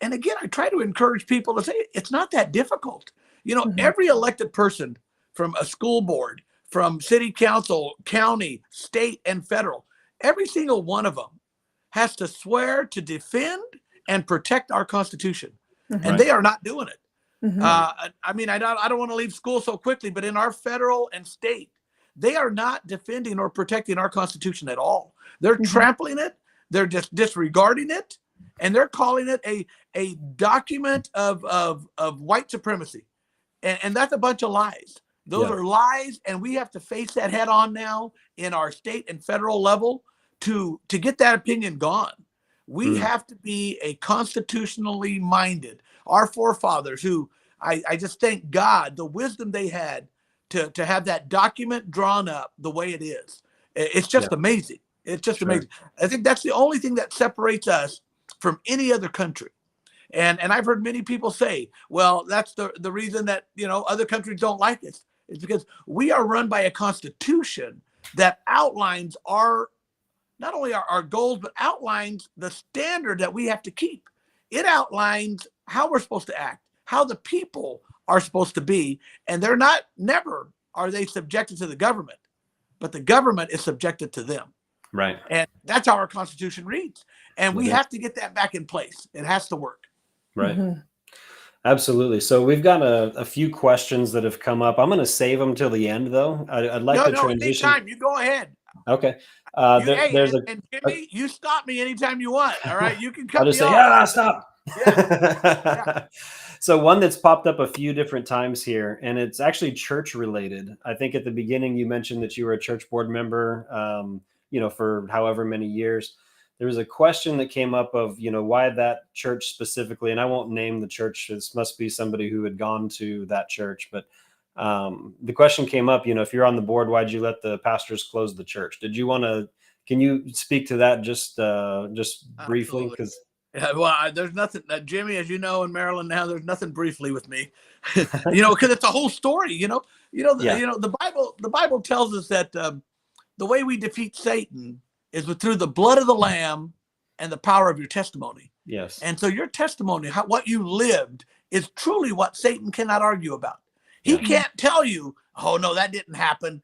and again, I try to encourage people to say it's not that difficult. Every elected person from a school board, from city council, county, state, and federal, every single one of them has to swear to defend and protect our Constitution. And they are not doing it. Mm-hmm. I mean, I don't want to leave school so quickly, but in our federal and state, they are not defending or protecting our Constitution at all. They're Mm-hmm. trampling it. They're just disregarding it, and they're calling it a document of white supremacy, and that's a bunch of lies. Those are lies, and we have to face that head on now in our state and federal level to get that opinion gone. We have to be a constitutionally minded. Our forefathers, who I just thank God, the wisdom they had to have that document drawn up the way it is. It's just amazing. It's just amazing. I think that's the only thing that separates us from any other country. And I've heard many people say, well, that's the reason that, other countries don't like us. It's because we are run by a constitution that outlines not only our goals, but outlines the standard that we have to keep. It outlines how we're supposed to act, how the people are supposed to be, and never are they subjected to the government, but the government is subjected to them. Right. And that's how our Constitution reads. And we have to get that back in place. It has to work. Right. Mm-hmm. Absolutely. So we've got a few questions that have come up. I'm going to save them till the end, though. I'd like to transition. Anytime. You go ahead. Okay. And Jimmy, you stop me anytime you want. All right. You can cut I'll just me say, off. stop. Yeah. So one that's popped up a few different times here, and it's actually church related. I think at the beginning you mentioned that you were a church board member, for however many years. There was a question that came up of, why that church specifically, and I won't name the church. This must be somebody who had gone to that church, but the question came up, if you're on the board, why'd you let the pastors close the church? Can you speak to that just briefly? Because there's nothing, Jimmy, as you know, in Maryland now, there's nothing briefly with me, because it's a whole story. The Bible tells us that the way we defeat Satan is through the blood of the Lamb and the power of your testimony. Yes. And so your testimony, what you lived, is truly what Satan cannot argue about. He can't tell you, oh no, that didn't happen,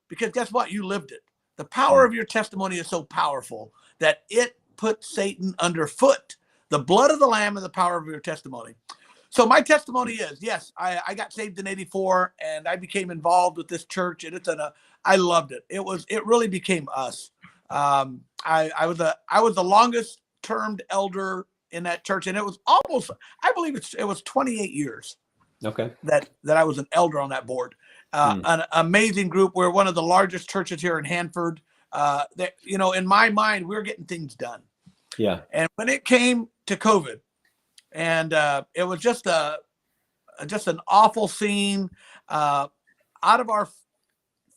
because guess what? You lived it. The power of your testimony is so powerful that it put Satan underfoot. The blood of the Lamb and the power of your testimony. So my testimony is, yes, I got saved in 84 and I became involved with this church, and I loved it. It really became us. I was the longest termed elder in that church, and it was almost, I believe it was 28 years. Okay. That I was an elder on that board. An amazing group. We're one of the largest churches here in Hanford. In my mind, we're getting things done. Yeah. And when it came to COVID, and it was just an awful scene. Out of our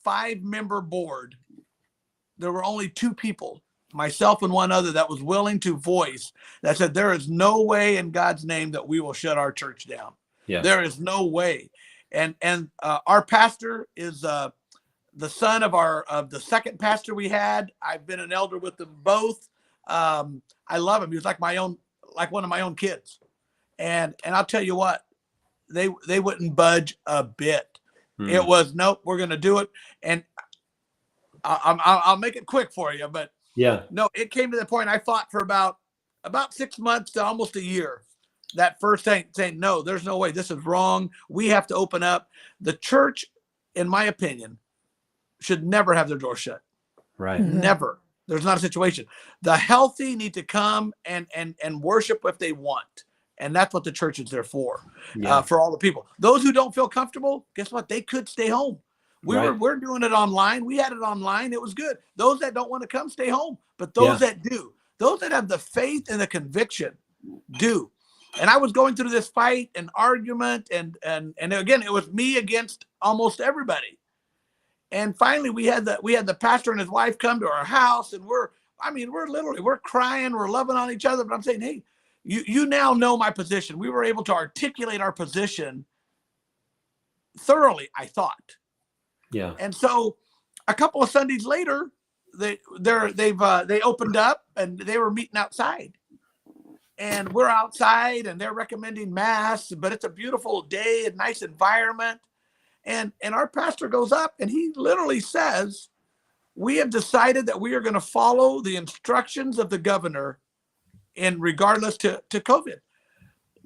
5-member board, there were only 2 people, myself and one other, that was willing to voice that said, there is no way in God's name that we will shut our church down. Yeah. There is no way. And our pastor is the son of the second pastor we had. I've been an elder with them both. I love him. He was like one of my own kids. And I'll tell you what, they wouldn't budge a bit. It was, nope, we're going to do it. And I'll make it quick for you, but no, it came to the point I fought for about 6 months to almost a year. That first thing saying, no, there's no way, this is wrong. We have to open up. The church, in my opinion, should never have their door shut. Right. Never. There's not a situation. The healthy need to come and worship if they want. And that's what the church is there for all the people. Those who don't feel comfortable, guess what? They could stay home. We're doing it online. We had it online. It was good. Those that don't want to come, stay home. But those that do, those that have the faith and the conviction, do. And I was going through this fight and argument, and again, it was me against almost everybody. And finally, we had the pastor and his wife come to our house, and we're crying, we're loving on each other. But I'm saying, hey, you now know my position. We were able to articulate our position thoroughly, I thought. Yeah. And so, a couple of Sundays later, they opened up and they were meeting outside. And we're outside and they're recommending mass, but it's a beautiful day, a nice environment. And our pastor goes up and he literally says, we have decided that we are going to follow the instructions of the governor in regardless to COVID.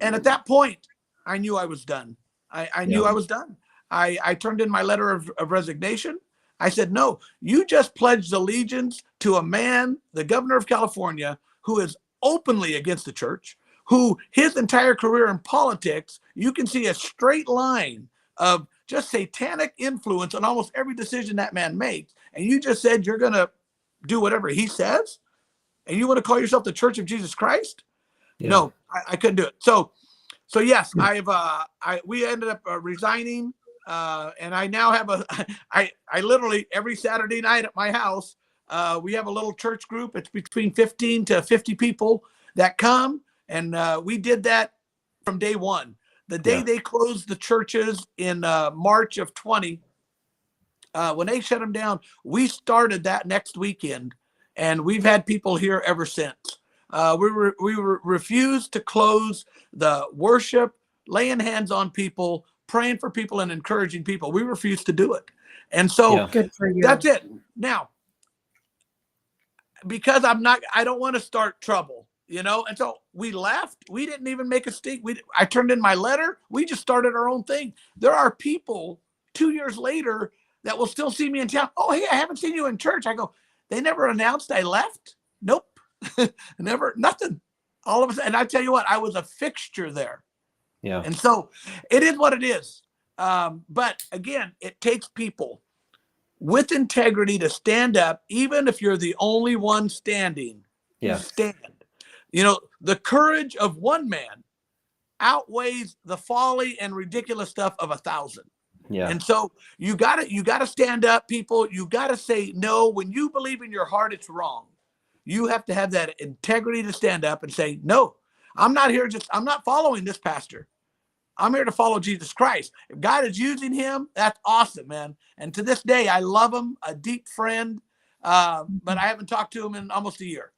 And at that point, I knew I was done. I knew I was done. I turned in my letter of resignation. I said, no, you just pledged allegiance to a man, the governor of California, who is openly against the church, who his entire career in politics, you can see a straight line of just satanic influence on almost every decision that man makes. And you just said you're going to do whatever he says? And you want to call yourself the Church of Jesus Christ? Yeah. No, I couldn't do it. So yes, we ended up resigning. And I now have I literally every Saturday night at my house, we have a little church group. It's between 15 to 50 people that come. And we did that from day one. The day they closed the churches in March of 20, when they shut them down, we started that next weekend. And we've had people here ever since. We refused to close the worship, laying hands on people, praying for people and encouraging people. We refused to do it. And so good for you. That's it. Now, because I don't want to start trouble, you know? And so we left. We didn't even make a stink. I turned in my letter. We just started our own thing. There are people 2 years later that will still see me in town. Oh, hey, I haven't seen you in church. I go, they never announced I left. Nope. Never, nothing. All of a sudden, and I tell you what, I was a fixture there. Yeah. And so it is what it is. But again, it takes people with integrity to stand up, even if you're the only one standing. Yeah. Stand. You know, the courage of one man outweighs the folly and ridiculous stuff of 1,000. Yeah. And so you gotta stand up, people. You gotta say no. When you believe in your heart it's wrong, you have to have that integrity to stand up and say, no, I'm not following this pastor. I'm here to follow Jesus Christ. If God is using him, that's awesome, man. And to this day, I love him, a deep friend, but I haven't talked to him in almost a year.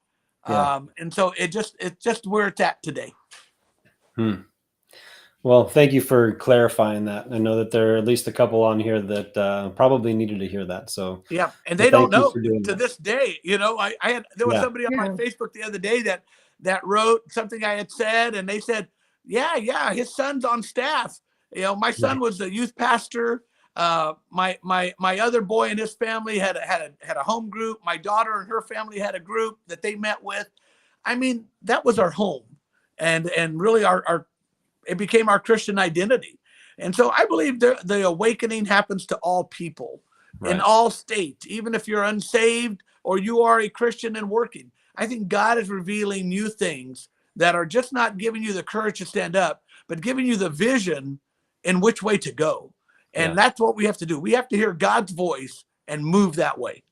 Yeah. And so it's just where it's at today. Well, thank you for clarifying that. I know that there are at least a couple on here that probably needed to hear that. So yeah, and they don't know to this day. You know, there was somebody on my Facebook the other day that wrote something I had said, and they said, yeah, his son's on staff. You know, my son was a youth pastor. My other boy and his family had a home group. My daughter and her family had a group that they met with. I mean, that was our home, and really it became our Christian identity. And so I believe the awakening happens to all people in all states, even if you're unsaved or you are a Christian and working. I think God is revealing new things that are just not giving you the courage to stand up, but giving you the vision in which way to go. And that's what we have to do. We have to hear God's voice and move that way.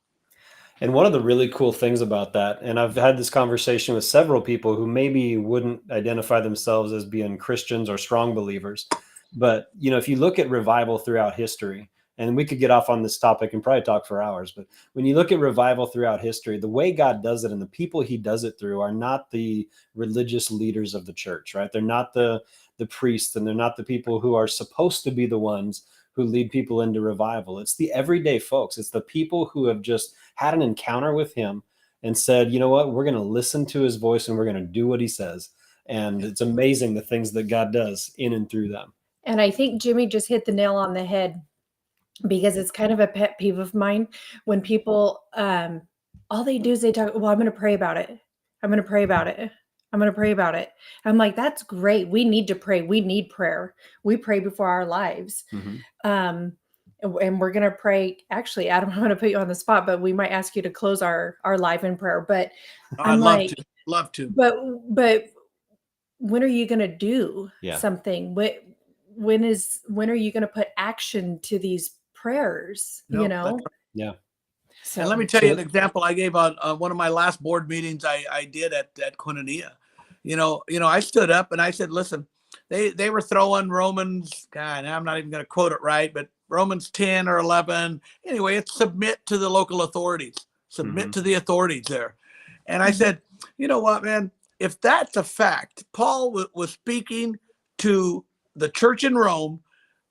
And one of the really cool things about that, and I've had this conversation with several people who maybe wouldn't identify themselves as being Christians or strong believers, but you know, if you look at revival throughout history, and we could get off on this topic and probably talk for hours, but when you look at revival throughout history, the way God does it and the people he does it through are not the religious leaders of the church, right? They're not the priests, and they're not the people who are supposed to be the ones who lead people into revival. It's the everyday folks. It's the people who have just had an encounter with him and said, you know what, we're going to listen to his voice and we're going to do what he says. And it's amazing the things that God does in and through them. And I think Jimmy just hit the nail on the head, because it's kind of a pet peeve of mine when people, all they do is they talk, well, I'm going to pray about it. I'm going to pray about it. I'm going to pray about it. I'm like, that's great. We need to pray. We need prayer. We pray before our lives. Mm-hmm. And we're going to pray. Actually, Adam, I'm going to put you on the spot, but we might ask you to close our live in prayer. But I'd love to. But when are you going to do something? When are you going to put action to these prayers? You know? Yeah. So, and let me tell you an example I gave on one of my last board meetings I did at Koinonia. You know, I stood up and I said, listen, they were throwing Romans, God, I'm not even going to quote it right, but Romans 10 or 11. Anyway, it's submit to the local authorities, submit to the authorities there. And I said, you know what, man, if that's a fact, Paul was speaking to the church in Rome,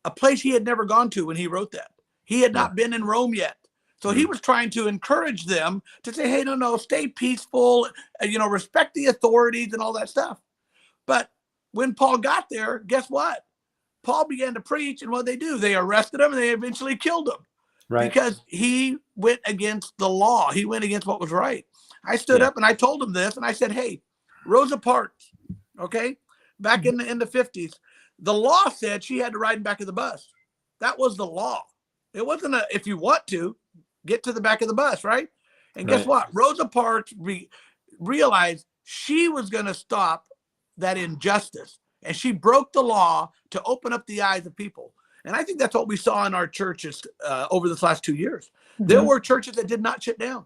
a place he had never gone to when he wrote that. He had not been in Rome yet. So he was trying to encourage them to say, hey, no, stay peaceful, you know, respect the authorities and all that stuff. But when Paul got there, guess what? Paul began to preach, and what they do, they arrested him and they eventually killed him. Right. Because he went against the law. He went against what was right. I stood up and I told him this, and I said, hey, Rosa Parks, okay, back in the 50s, the law said she had to ride in back of the bus. That was the law. It wasn't if you want to, get to the back of the bus, right? And guess what? Rosa Parks realized she was going to stop that injustice. And she broke the law to open up the eyes of people. And I think that's what we saw in our churches over this last 2 years. There were churches that did not shut down.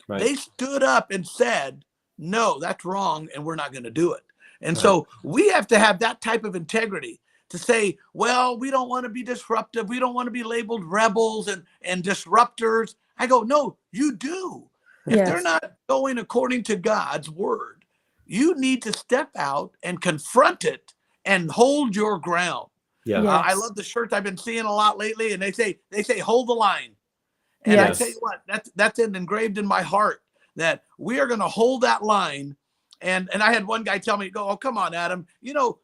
They stood up and said, no, that's wrong, and we're not going to do it. And so we have to have that type of integrity to say, well, we don't want to be disruptive. We don't want to be labeled rebels and disruptors. I go, no, you do. If they're not going according to God's word, you need to step out and confront it and hold your ground. I love the shirts I've been seeing a lot lately, and they say hold the line. And I tell you what, that's engraved in my heart that we are going to hold that line. And I had one guy tell me, oh, come on, Adam, you know,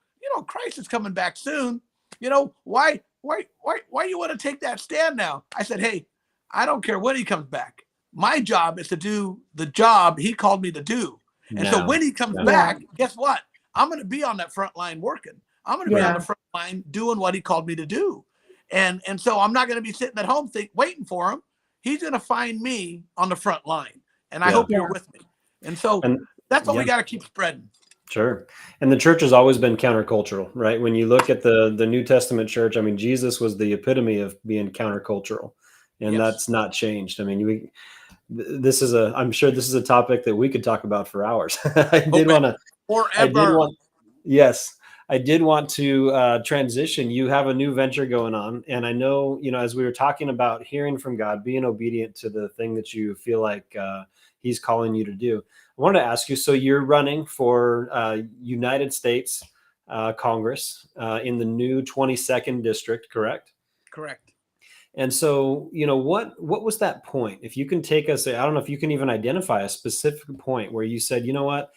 Christ is coming back soon. You know, why you want to take that stand now? I said, hey, I don't care when he comes back. My job is to do the job he called me to do. And so when he comes back, guess what? I'm going to be on that front line working. I'm going to be on the front line doing what he called me to do. And so I'm not going to be sitting at home waiting for him. He's going to find me on the front line. And I hope you're with me. And so that's what we got to keep spreading. Sure. And the church has always been countercultural, right? When you look at the New Testament church, I mean, Jesus was the epitome of being countercultural, and that's not changed. I mean, I'm sure this is a topic that we could talk about for hours. I did want to transition. You have a new venture going on. And I know, as we were talking about hearing from God, being obedient to the thing that you feel like he's calling you to do. I wanted to ask you, so you're running for United States Congress in the new 22nd district, correct? Correct. And so, what was that point? If you can take us, I don't know if you can even identify a specific point where you said, you know what,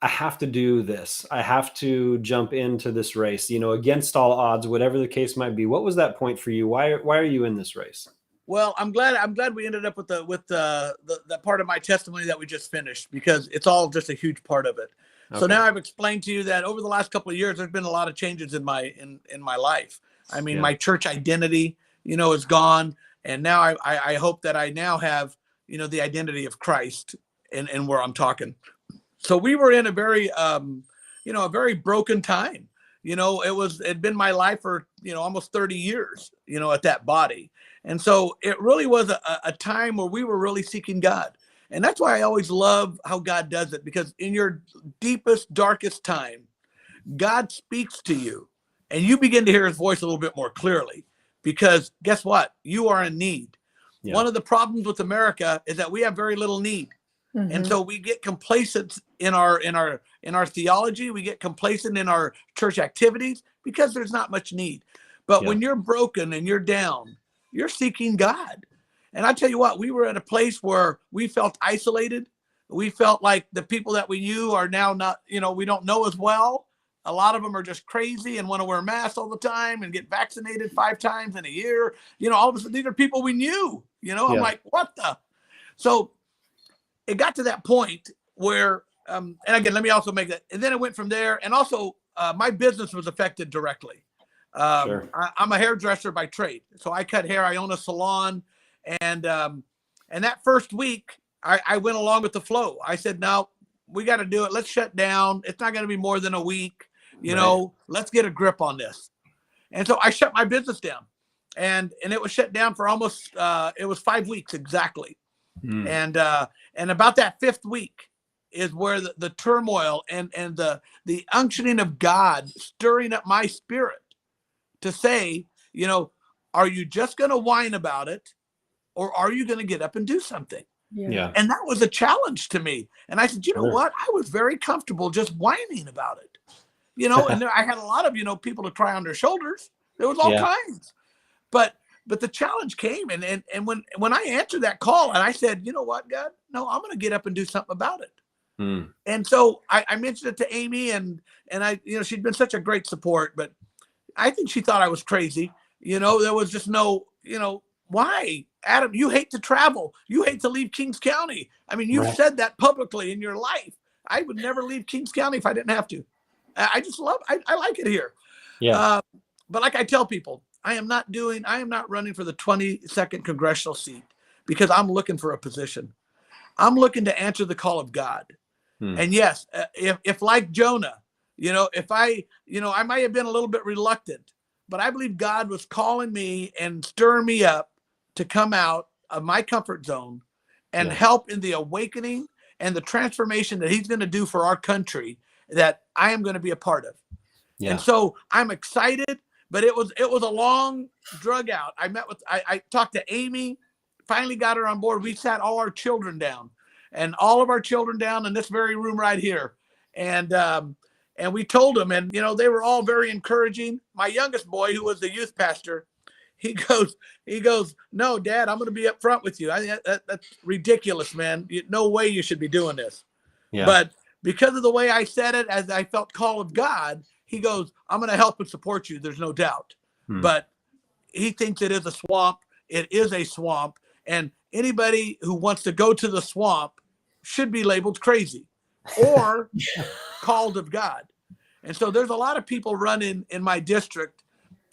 I have to do this. I have to jump into this race, against all odds, whatever the case might be. What was that point for you? Why are you in this race? Well, I'm glad we ended up with the part of my testimony that we just finished, because it's all just a huge part of it. Okay. So now I've explained to you that over the last couple of years, there's been a lot of changes in my life. I mean, my church identity, is gone. And now I hope that I now have, the identity of Christ and where I'm talking. So we were in a very, a very broken time. It'd been my life for, almost 30 years, at that body. And so it really was a time where we were really seeking God. And that's why I always love how God does it, because in your deepest, darkest time, God speaks to you and you begin to hear his voice a little bit more clearly, because guess what? You are in need. Yeah. One of the problems with America is that we have very little need. Mm-hmm. And so we get complacent in our theology. We get complacent in our church activities because there's not much need. But when you're broken and you're down, you're seeking God. And I tell you what, we were at a place where we felt isolated. We felt like the people that we knew are now not, we don't know as well. A lot of them are just crazy and want to wear masks all the time and get vaccinated 5 times in a year. All of a sudden, these are people we knew, I'm like, what the? So it got to that point where, and again, let me also make that. And then it went from there. And also my business was affected directly. Sure. I'm a hairdresser by trade. So I cut hair. I own a salon. And that first week, I went along with the flow. I said, no, we got to do it. Let's shut down. It's not going to be more than a week. Let's get a grip on this. And so I shut my business down. And it was shut down for almost, it was 5 weeks exactly. And about that 5th week is where the turmoil and the unctioning of God stirring up my spirit to say, are you just going to whine about it, or are you going to get up and do something? Yeah. And that was a challenge to me. And I said, you know what? I was very comfortable just whining about it, and I had a lot of, people to cry on their shoulders. There was all kinds, but the challenge came. And when I answered that call and I said, you know what, God, no, I'm going to get up and do something about it. And so I mentioned it to Amy and I, she'd been such a great support, but I think she thought I was crazy. There was just no, why? Adam, you hate to travel. You hate to leave Kings County. I mean, you've said that publicly in your life. I would never leave Kings County if I didn't have to. I just I like it here. Yeah. But like I tell people, I am not running for the 22nd congressional seat because I'm looking for a position. I'm looking to answer the call of God. And yes, if like Jonah, I might have been a little bit reluctant, but I believe God was calling me and stirring me up to come out of my comfort zone and help in the awakening and the transformation that he's going to do for our country that I am going to be a part of. Yeah. And so I'm excited, but it was a long drug out. I talked to Amy, finally got her on board. We sat all our children down in this very room right here. And we told them, and, they were all very encouraging. My youngest boy, who was the youth pastor, he goes, no, Dad, I'm going to be up front with you. I think that's ridiculous, man. No way you should be doing this. Yeah. But because of the way I said it, as I felt call of God, he goes, I'm going to help and support you. There's no doubt. But he thinks it is a swamp. It is a swamp. And anybody who wants to go to the swamp should be labeled crazy or called of God. And so there's a lot of people running in my district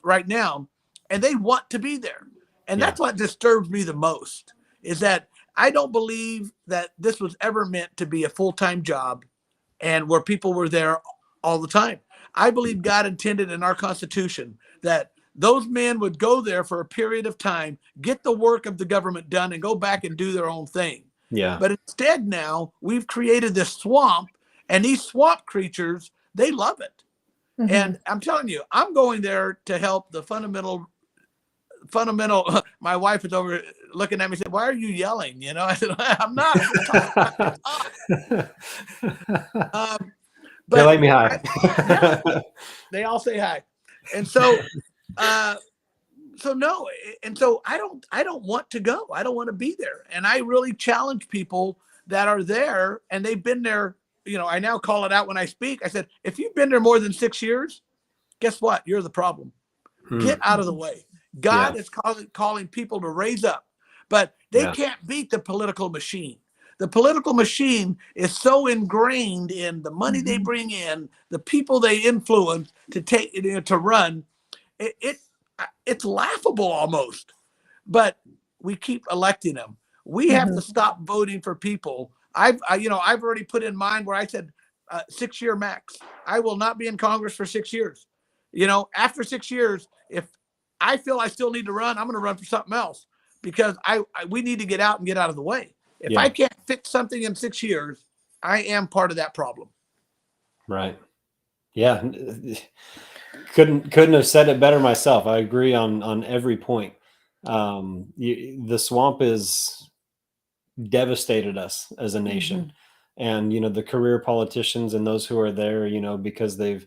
right now, and they want to be there. And that's what disturbs me the most, is that I don't believe that this was ever meant to be a full-time job and where people were there all the time. I believe God intended in our Constitution that those men would go there for a period of time, get the work of the government done, and go back and do their own thing. Yeah. But instead now we've created this swamp, and these swamp creatures, they love it. Mm-hmm. And I'm telling you, I'm going there to help the fundamental. My wife is over looking at me and said, "Why are you yelling?" I said, "I'm not." But they like me hi. They all say hi. And so, no. And so I don't want to go. I don't want to be there. And I really challenge people that are there and they've been there. I now call it out when I speak. I said, if you've been there more than 6 years, guess what? You're the problem. Get out of the way. God is calling people to raise up, but they can't beat the political machine. The political machine is so ingrained in the money they bring in, the people they influence to take to run. It's laughable almost, but we keep electing them. We have to stop voting for people. I've already put in mind where I said 6 year max. I will not be in Congress for 6 years. After 6 years, if I feel I still need to run, I'm going to run for something else because we need to get out of the way. If I can't fix something in 6 years, I am part of that problem. Right. Yeah. Couldn't have said it better myself. I agree on every point. The swamp has devastated us as a nation. And, the career politicians and those who are there, because they've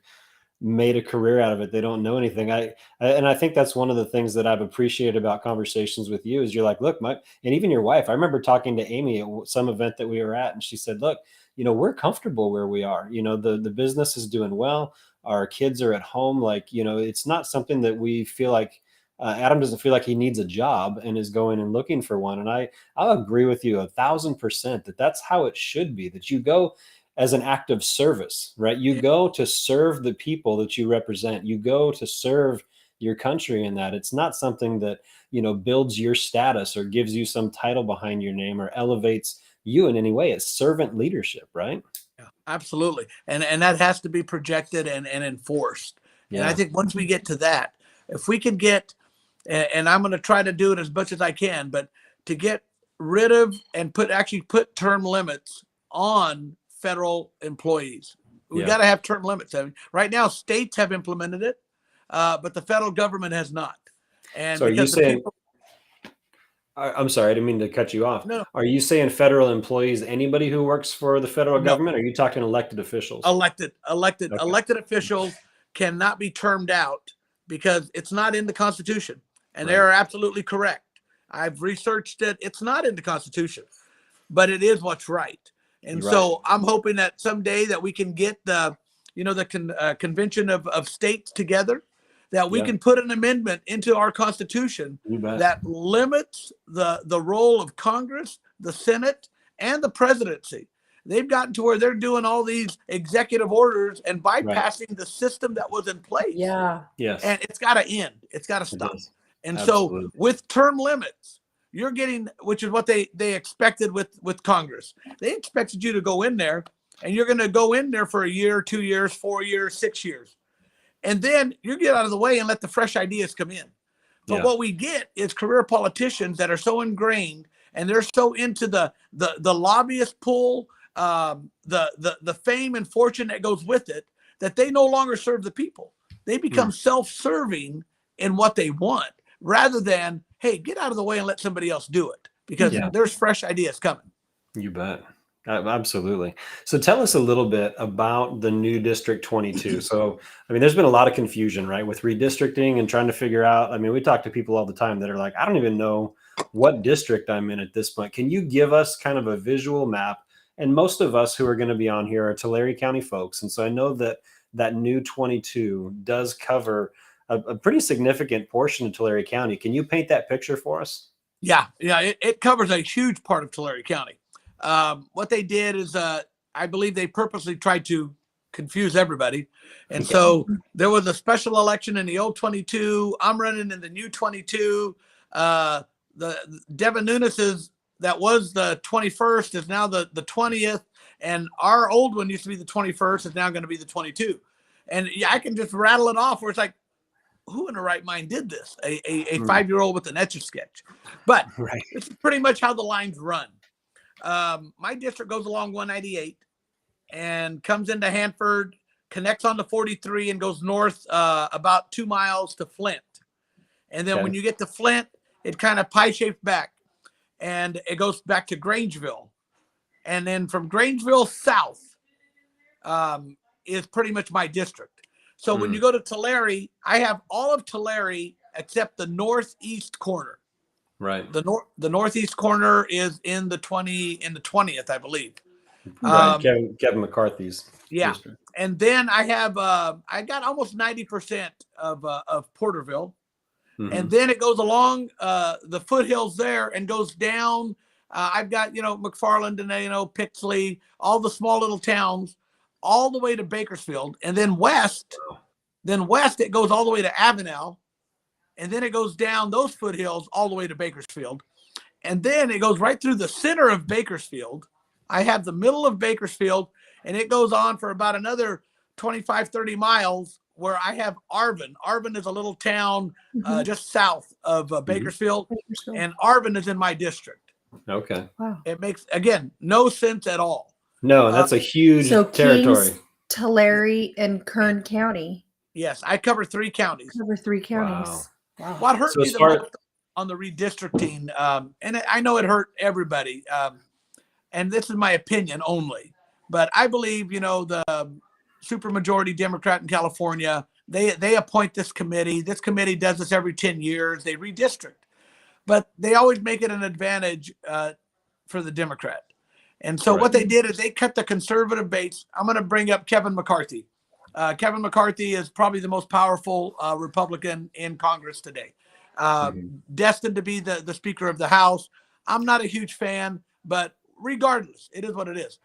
made a career out of it, they don't know anything. I think that's one of the things that I've appreciated about conversations with you is you're like, look, and even your wife, I remember talking to Amy at some event that we were at, and she said, look, we're comfortable where we are. The business is doing well. Our kids are at home. It's not something that we feel like Adam doesn't feel like he needs a job and is going and looking for one. And I'll agree with you 1,000% that that's how it should be, that you go as an act of service, right? You go to serve the people that you represent. You go to serve your country in that. It's not something that, builds your status or gives you some title behind your name or elevates you in any way. It's servant leadership, right? Yeah, absolutely. And that has to be projected and enforced. Yeah. And I think once we get to that, if we can get, and I'm going to try to do it as much as I can, but to get rid of and put term limits on federal employees. We got to have term limits. I mean, right now, states have implemented it, but the federal government has not. And so are you saying, I'm sorry, I didn't mean to cut you off. No. Are you saying federal employees, anybody who works for the federal government? Or are you talking elected officials? Elected officials cannot be termed out because it's not in the Constitution. And they are absolutely correct. I've researched it. It's not in the Constitution, but it is what's right. And so I'm hoping that someday that we can get the convention of states together, that we can put an amendment into our Constitution that limits the role of Congress, the Senate, and the presidency. They've gotten to where they're doing all these executive orders and bypassing the system that was in place. Yeah. Yes. And it's got to end. It's got to stop. And Absolutely. so with term limits, you're getting, which is what they expected with Congress. They expected you to go in there, and you're going to go in there for a year, 2 years, 4 years, 6 years. And then you get out of the way and let the fresh ideas come in. But what we get is career politicians that are so ingrained, and they're so into the lobbyist pool, the fame and fortune that goes with it, that they no longer serve the people. They become self-serving in what they want, rather than, hey, get out of the way and let somebody else do it, because there's fresh ideas coming. You bet. Absolutely. So tell us a little bit about the new District 22. So, I mean, there's been a lot of confusion, right, with redistricting and trying to figure out. I mean, we talk to people all the time that are like, I don't even know what district I'm in at this point. Can you give us kind of a visual map? And most of us who are going to be on here are Tulare County folks. And so I know that new 22 does cover a pretty significant portion of Tulare County. Can you paint that picture for us? Yeah. It covers a huge part of Tulare County. What they did is, I believe they purposely tried to confuse everybody. And so there was a special election in the old 22. I'm running in the new 22. The Devin Nunes's, that was the 21st, is now the 20th. And our old one used to be the 21st, is now going to be the 22. And I can just rattle it off where it's like, who in the right mind did this? A 5-year-old with an Etch-a-Sketch. But it's pretty much how the lines run. My district goes along 198 and comes into Hanford, connects on the 43, and goes north about 2 miles to Flint. And then when you get to Flint, it kind of pie-shapes back, and it goes back to Grangeville. And then from Grangeville south is pretty much my district. So when you go to Tulare, I have all of Tulare except the northeast corner. Right. The northeast corner is in the 20th, I believe. Right. Kevin McCarthy's. Yeah. district. And then I have I got almost 90% of Porterville. And then it goes along the foothills there and goes down. I've got, McFarland, Denano, Pixley, all the small little towns, all the way to Bakersfield. And then west it goes all the way to Avenel. And then it goes down those foothills all the way to Bakersfield. And then it goes right through the center of Bakersfield. I have the middle of Bakersfield, and it goes on for about another 25, 30 miles where I have Arvin. Arvin is a little town just south of Bakersfield, and Arvin is in my district. Okay. Wow. It makes, again, no sense at all. No, that's a huge territory. Kings, Tulare, and Kern County. Yes, I cover 3 counties. Cover 3 counties. Wow. Wow. What hurt me the most on the redistricting, and I know it hurt everybody, and this is my opinion only, but I believe, the supermajority Democrat in California, they appoint this committee. This committee does this every 10 years. They redistrict, but they always make it an advantage for the Democrat. And so what they did is they cut the conservative base. I'm going to bring up Kevin McCarthy. Kevin McCarthy is probably the most powerful Republican in Congress today, destined to be the Speaker of the House. I'm not a huge fan, but regardless, it is what it is.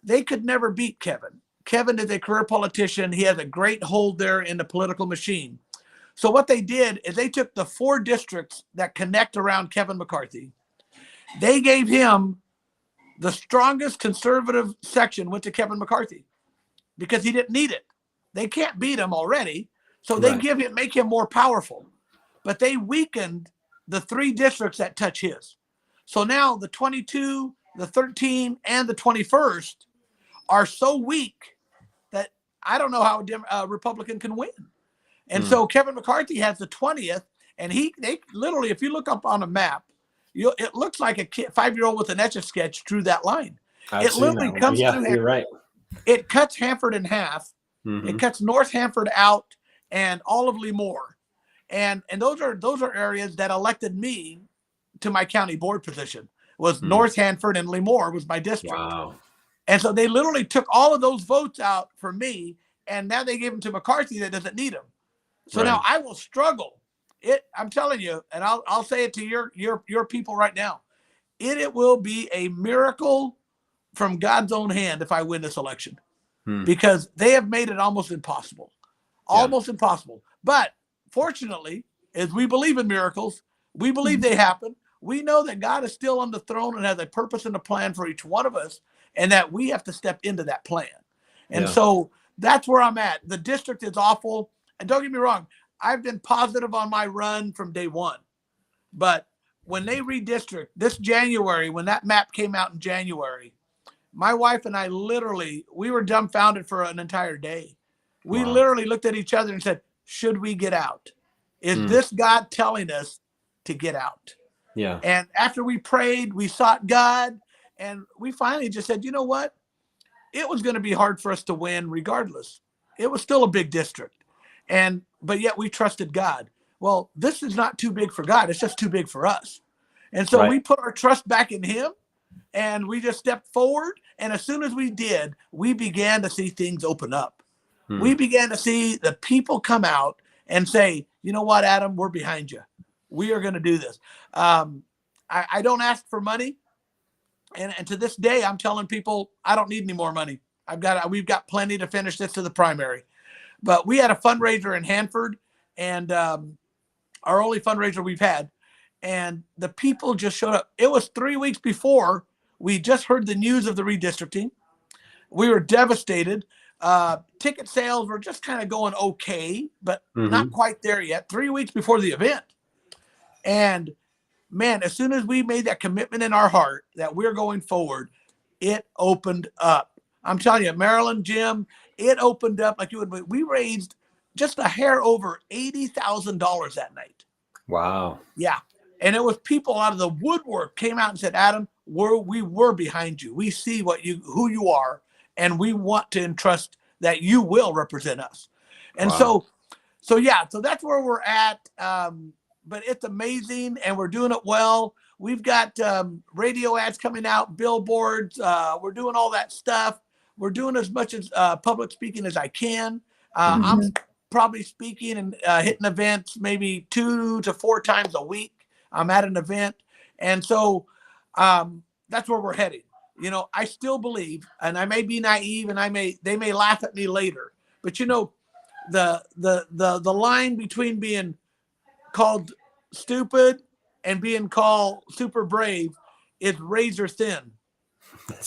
They could never beat Kevin. Kevin is a career politician. He has a great hold there in the political machine. So what they did is they took the 4 districts that connect around Kevin McCarthy. They gave him the strongest conservative section, went to Kevin McCarthy because he didn't need it. They can't beat him already. So they make him more powerful, but they weakened the 3 districts that touch his. So now the 22, the 13, and the 21st are so weak that I don't know how a Republican can win. And so Kevin McCarthy has the 20th, and they literally, if you look up on a map, it looks like a 5-year-old with an Etch-a-Sketch drew that line. It literally comes through Hanford. You're right. It cuts Hanford in half. It cuts North Hanford out and all of Lemoore. And those are areas that elected me to my county board position. Was North Hanford and Lemoore was my district. Wow. And so they literally took all of those votes out for me, and now they gave them to McCarthy that doesn't need them. So now I will struggle. I'm telling you, and I'll say it to your people right now. It will be a miracle from God's own hand if I win this election, because they have made it almost impossible. Almost impossible. But fortunately, as we believe in miracles, we believe they happen. We know that God is still on the throne and has a purpose and a plan for each one of us, and that we have to step into that plan. And so that's where I'm at. The district is awful. And don't get me wrong, I've been positive on my run from day one. But when they redistrict this January, when that map came out in January, my wife and I we were dumbfounded for an entire day. We literally looked at each other and said, should we get out? Is this God telling us to get out? Yeah. And after we prayed, we sought God, and we finally just said, you know what? It was going to be hard for us to win regardless. It was still a big district. But yet we trusted God. Well, this is not too big for God. It's just too big for us. And so we put our trust back in him, and we just stepped forward. And as soon as we did, we began to see things open up. We began to see the people come out and say, you know what, Adam, we're behind you. We are going to do this. I don't ask for money. And to this day, I'm telling people, I don't need any more money. We've got plenty to finish this to the primary. But we had a fundraiser in Hanford, and our only fundraiser we've had. And the people just showed up. It was 3 weeks before we just heard the news of the redistricting. We were devastated. Ticket sales were just kind of going okay, but not quite there yet. 3 weeks before the event. And man, as soon as we made that commitment in our heart that we're going forward, it opened up. I'm telling you, Marilyn, Jim, it opened up like you would. We raised just a hair over $80,000 that night. Wow. Yeah. And it was people out of the woodwork came out and said, Adam, we were behind you. We see who you are, and we want to entrust that you will represent us. And so that's where we're at. But it's amazing, and we're doing it well. We've got radio ads coming out, billboards. We're doing all that stuff. We're doing as much as public speaking as I can. I'm probably speaking and hitting events maybe 2 to 4 times a week. I'm at an event. And so that's where we're heading. You know, I still believe, and I may be naive, and they may laugh at me later, but you know, the line between being called stupid and being called super brave is razor thin.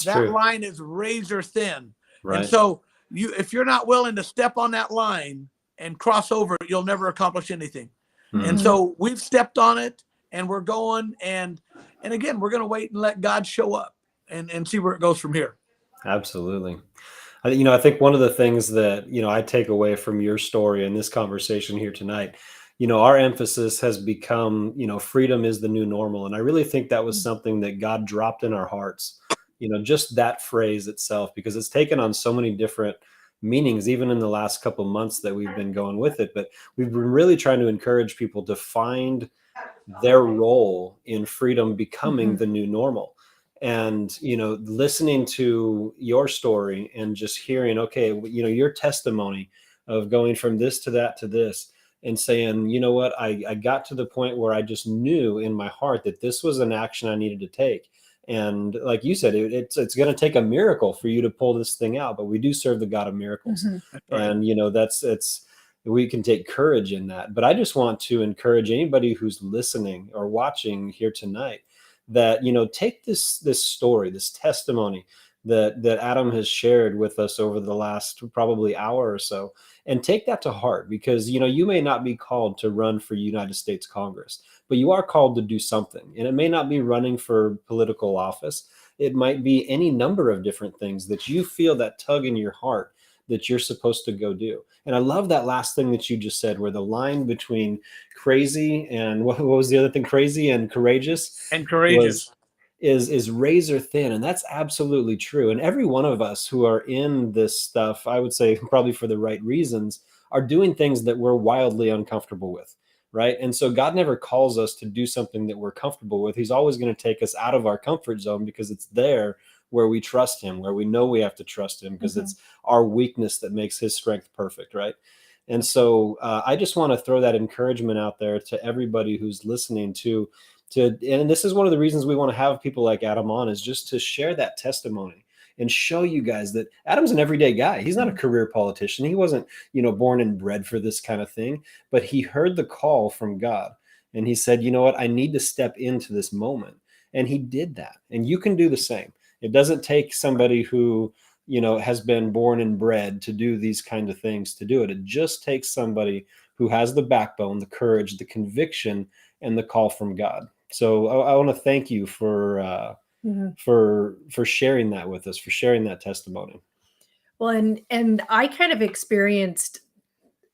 That true. Line is razor thin. Right. And so if you're not willing to step on that line and cross over, you'll never accomplish anything. And so we've stepped on it, and we're going, and again, we're going to wait and let God show up and see where it goes from here. Absolutely. I think one of the things that, I take away from your story and this conversation here tonight, our emphasis has become, freedom is the new normal. And I really think that was something that God dropped in our hearts, just that phrase itself, because it's taken on so many different meanings, even in the last couple of months that we've been going with it. But we've been really trying to encourage people to find their role in freedom becoming the new normal. And, listening to your story and just hearing, okay, your testimony of going from this to that to this and saying, you know what, I got to the point where I just knew in my heart that this was an action I needed to take. And like you said, it's going to take a miracle for you to pull this thing out, but we do serve the God of miracles. And, we can take courage in that. But I just want to encourage anybody who's listening or watching here tonight that, take this story, this testimony that Adam has shared with us over the last probably hour or so, and take that to heart, because, you may not be called to run for United States Congress, but you are called to do something. And it may not be running for political office. It might be any number of different things that you feel that tug in your heart that you're supposed to go do. And I love that last thing that you just said, where the line between crazy and what was the other thing? Crazy and courageous. And courageous. Is razor thin. And that's absolutely true. And every one of us who are in this stuff, I would say probably for the right reasons, are doing things that we're wildly uncomfortable with. Right. And so God never calls us to do something that we're comfortable with. He's always going to take us out of our comfort zone, because it's there where we trust him, where we know we have to trust him, because it's our weakness that makes his strength perfect. Right. And so I just want to throw that encouragement out there to everybody who's listening and this is one of the reasons we want to have people like Adam on, is just to share that testimony and show you guys that Adam's an everyday guy. He's not a career politician. He wasn't, born and bred for this kind of thing, but he heard the call from God and he said, you know what, I need to step into this moment. And he did that. And you can do the same. It doesn't take somebody who, has been born and bred to do these kind of things to do it. It just takes somebody who has the backbone, the courage, the conviction, and the call from God. So I want to thank you for sharing that with us, for sharing that testimony. Well, and I kind of experienced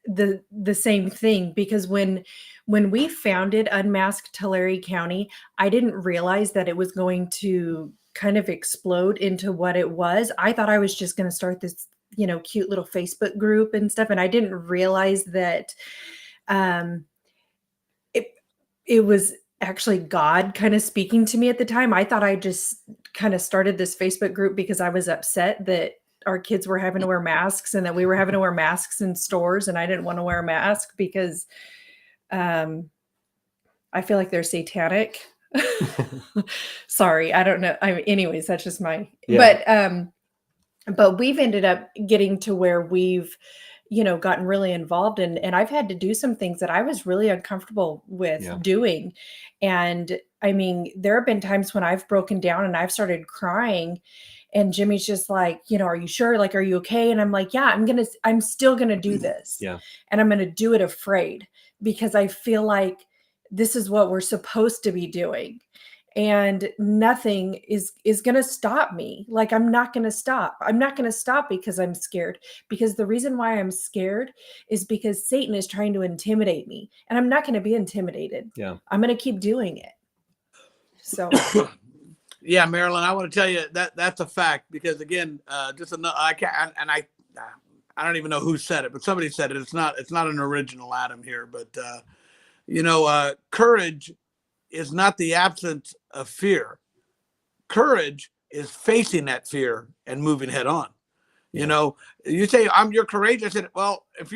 the same thing, because when we founded Unmasked Tulare County, I didn't realize that it was going to kind of explode into what it was. I thought I was just going to start this, cute little Facebook group and stuff. And I didn't realize that it was actually God kind of speaking to me at the time. I thought I just kind of started this Facebook group because I was upset that our kids were having to wear masks and that we were having to wear masks in stores. And I didn't want to wear a mask because I feel like they're satanic. Sorry, I don't know. Anyways, that's just my, but we've ended up getting to where we've, gotten really involved and I've had to do some things that I was really uncomfortable with doing. And I mean, there have been times when I've broken down and I've started crying and Jimmy's just like, are you sure? Like, are you okay? And I'm like, yeah, I'm still going to do this. Yeah. And I'm going to do it afraid because I feel like this is what we're supposed to be doing. And nothing is going to stop me. Like, I'm not going to stop. I'm not going to stop because I'm scared. Because the reason why I'm scared is because Satan is trying to intimidate me. And I'm not going to be intimidated. Yeah. I'm going to keep doing it. So. Yeah, Marilyn, I want to tell you that's a fact, because again, I don't even know who said it, but somebody said it. It's not an original Adam here, but courage is not the absence of fear. Courage is facing that fear and moving head on. You say you're courageous. And, well, if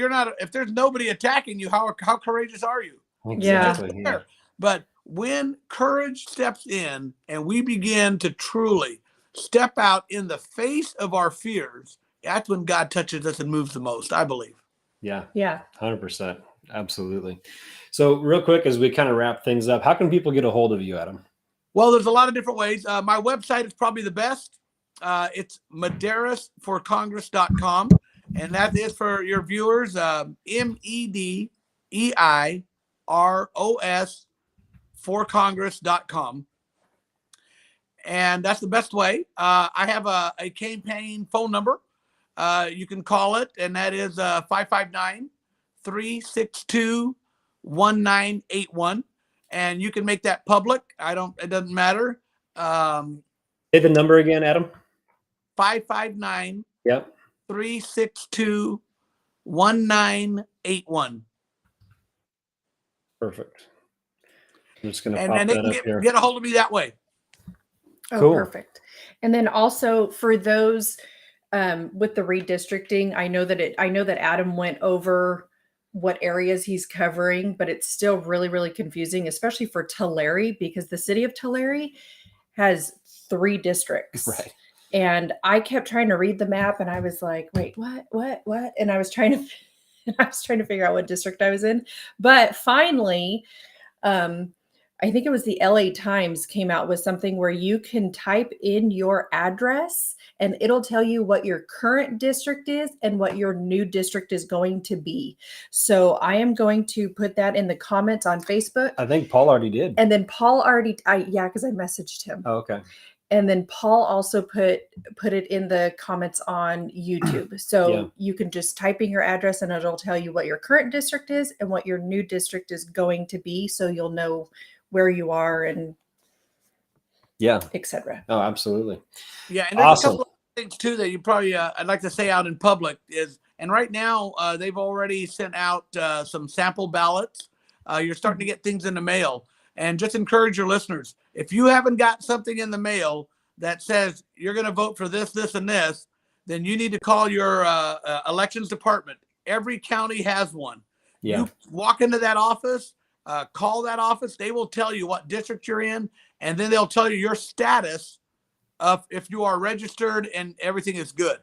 there's nobody attacking you, how courageous are you? Exactly. Yeah. But when courage steps in and we begin to truly step out in the face of our fears, that's when God touches us and moves the most, I believe. Yeah. Yeah. 100%. Absolutely. So real quick, as we kind of wrap things up, how can people get a hold of you, Adam? Well, there's a lot of different ways. My website is probably the best. It's medeirosforcongress.com. And that is for your viewers, MEDEIROS forcongress.com. And that's the best way. I have a campaign phone number. You can call it, and that is 559-362-1981. And you can make that public. It doesn't matter. Say the number again, Adam. 559 Yep. 362-1981. Perfect. I'm just going to pop that up here. Get a hold of me that way. Oh, cool. Perfect. And then also for those with the redistricting, I know that Adam went over what areas he's covering, but it's still really, really confusing, especially for Tulare, because the city of Tulare has 3 districts. Right. And I kept trying to read the map and I was like, wait, what? And I was trying to figure out what district I was in. But finally, I think it was the LA Times came out with something where you can type in your address and it'll tell you what your current district is and what your new district is going to be. So I am going to put that in the comments on Facebook. I think Paul already did. And then Paul because I messaged him. Oh, okay. And then Paul also put it in the comments on YouTube. So you can just type in your address and it'll tell you what your current district is and what your new district is going to be. So you'll know where you are and etc. Oh, absolutely. Yeah. And there's a couple of things too that you probably, I'd like to say out in public is, and right now they've already sent out some sample ballots. You're starting to get things in the mail. And just encourage your listeners, if you haven't got something in the mail that says you're going to vote for this, this, and this, then you need to call your elections department Every county has one. Yeah. You walk into that office, call that office. They will tell you what district you're in, and then they'll tell you your status of if you are registered and everything is good.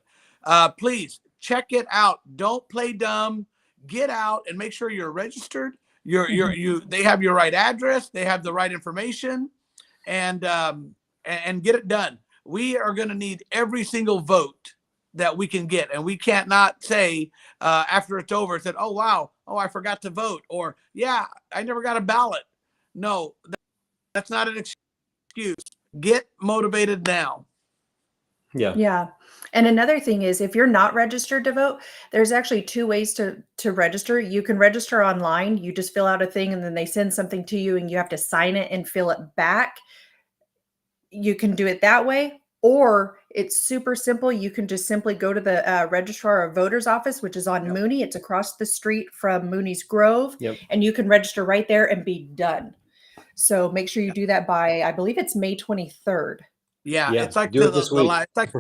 Please check it out. Don't play dumb. Get out and make sure you're registered. They have your right address. They have the right information, and get it done. We are going to need every single vote that we can get, and we can't not say after it's over, said, "Oh wow, I forgot to vote," or "Yeah, I never got a ballot." No, that's not an excuse. Get motivated now. Yeah. And another thing is, if you're not registered to vote, there's actually 2 ways to register. You can register online. You just fill out a thing and then they send something to you and you have to sign it and fill it back. You can do it that way, or it's super simple. You can just simply go to the registrar of voters office, which is on Mooney. It's across the street from Mooney's Grove, and you can register right there and be done. So make sure you do that by, I believe it's May 23rd. Yeah, it's like it's like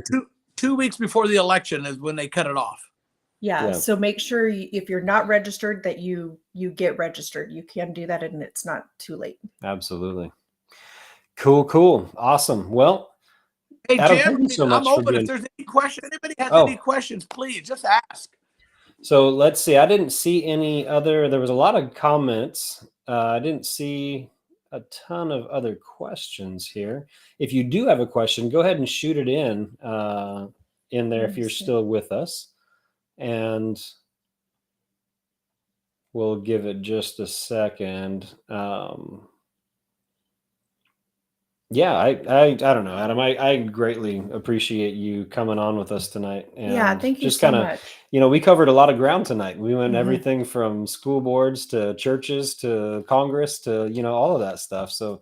2 weeks before the election is when they cut it off. Yeah. So make sure if you're not registered that you get registered. You can do that and it's not too late. Absolutely. Cool. Awesome. Well, hey, Adam, Jim, thank you so much I'm open. for If there's any question, anybody has any questions, please just ask. So let's see. I didn't see any other. There was a lot of comments. I didn't see a ton of other questions here. If you do have a question, go ahead and shoot it in there if you're still with us, and we'll give it just a second. Yeah, I don't know, Adam. I greatly appreciate you coming on with us tonight. And thank you just so kind of, much. we covered a lot of ground tonight. We went everything from school boards to churches to Congress to, all of that stuff. So,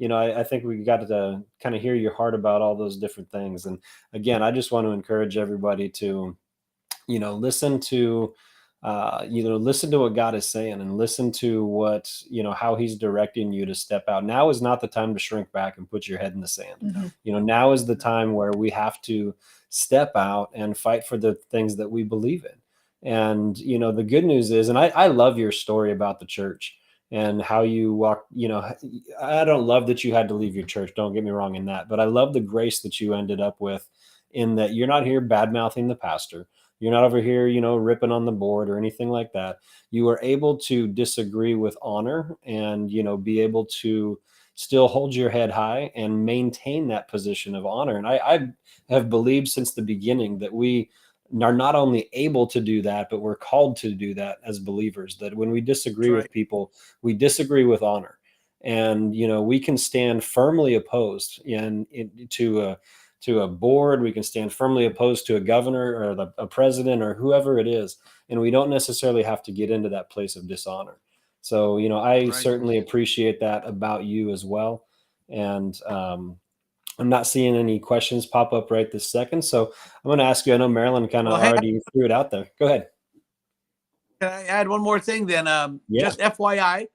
I think we got to kind of hear your heart about all those different things. And again, I just want to encourage everybody to, listen to listen to what God is saying and listen to what, how he's directing you to step out. Now is not the time to shrink back and put your head in the sand. Now is the time where we have to step out and fight for the things that we believe in. And, the good news is, and I love your story about the church and how you walk, I don't love that you had to leave your church. Don't get me wrong in that, but I love the grace that you ended up with in that you're not here bad-mouthing the pastor. You're not over here, ripping on the board or anything like that. You are able to disagree with honor and, be able to still hold your head high and maintain that position of honor. And I have believed since the beginning that we are not only able to do that, but we're called to do that as believers, that when we disagree with people, we disagree with honor. And, we can stand firmly opposed to a board. We can stand firmly opposed to a governor or a president or whoever it is. And we don't necessarily have to get into that place of dishonor. So, I certainly appreciate that about you as well. And I'm not seeing any questions pop up right this second. So I'm going to ask you, I know Marilyn kind of already threw it out there. Go ahead. Can I add one more thing then? Just FYI,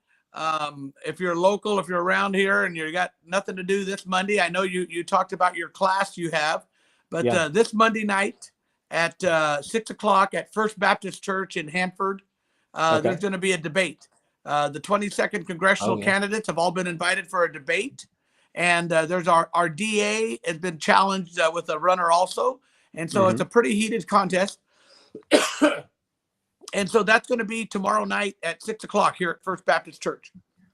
if you're local, if you're around here and you got nothing to do this Monday, I know you talked about your class you have, but this Monday night at 6 o'clock at First Baptist Church in Hanford, there's going to be a debate. The 22nd congressional candidates have all been invited for a debate. And there's our DA has been challenged with a runner also. And so it's a pretty heated contest. And so that's going to be tomorrow night at 6 o'clock here at First Baptist Church.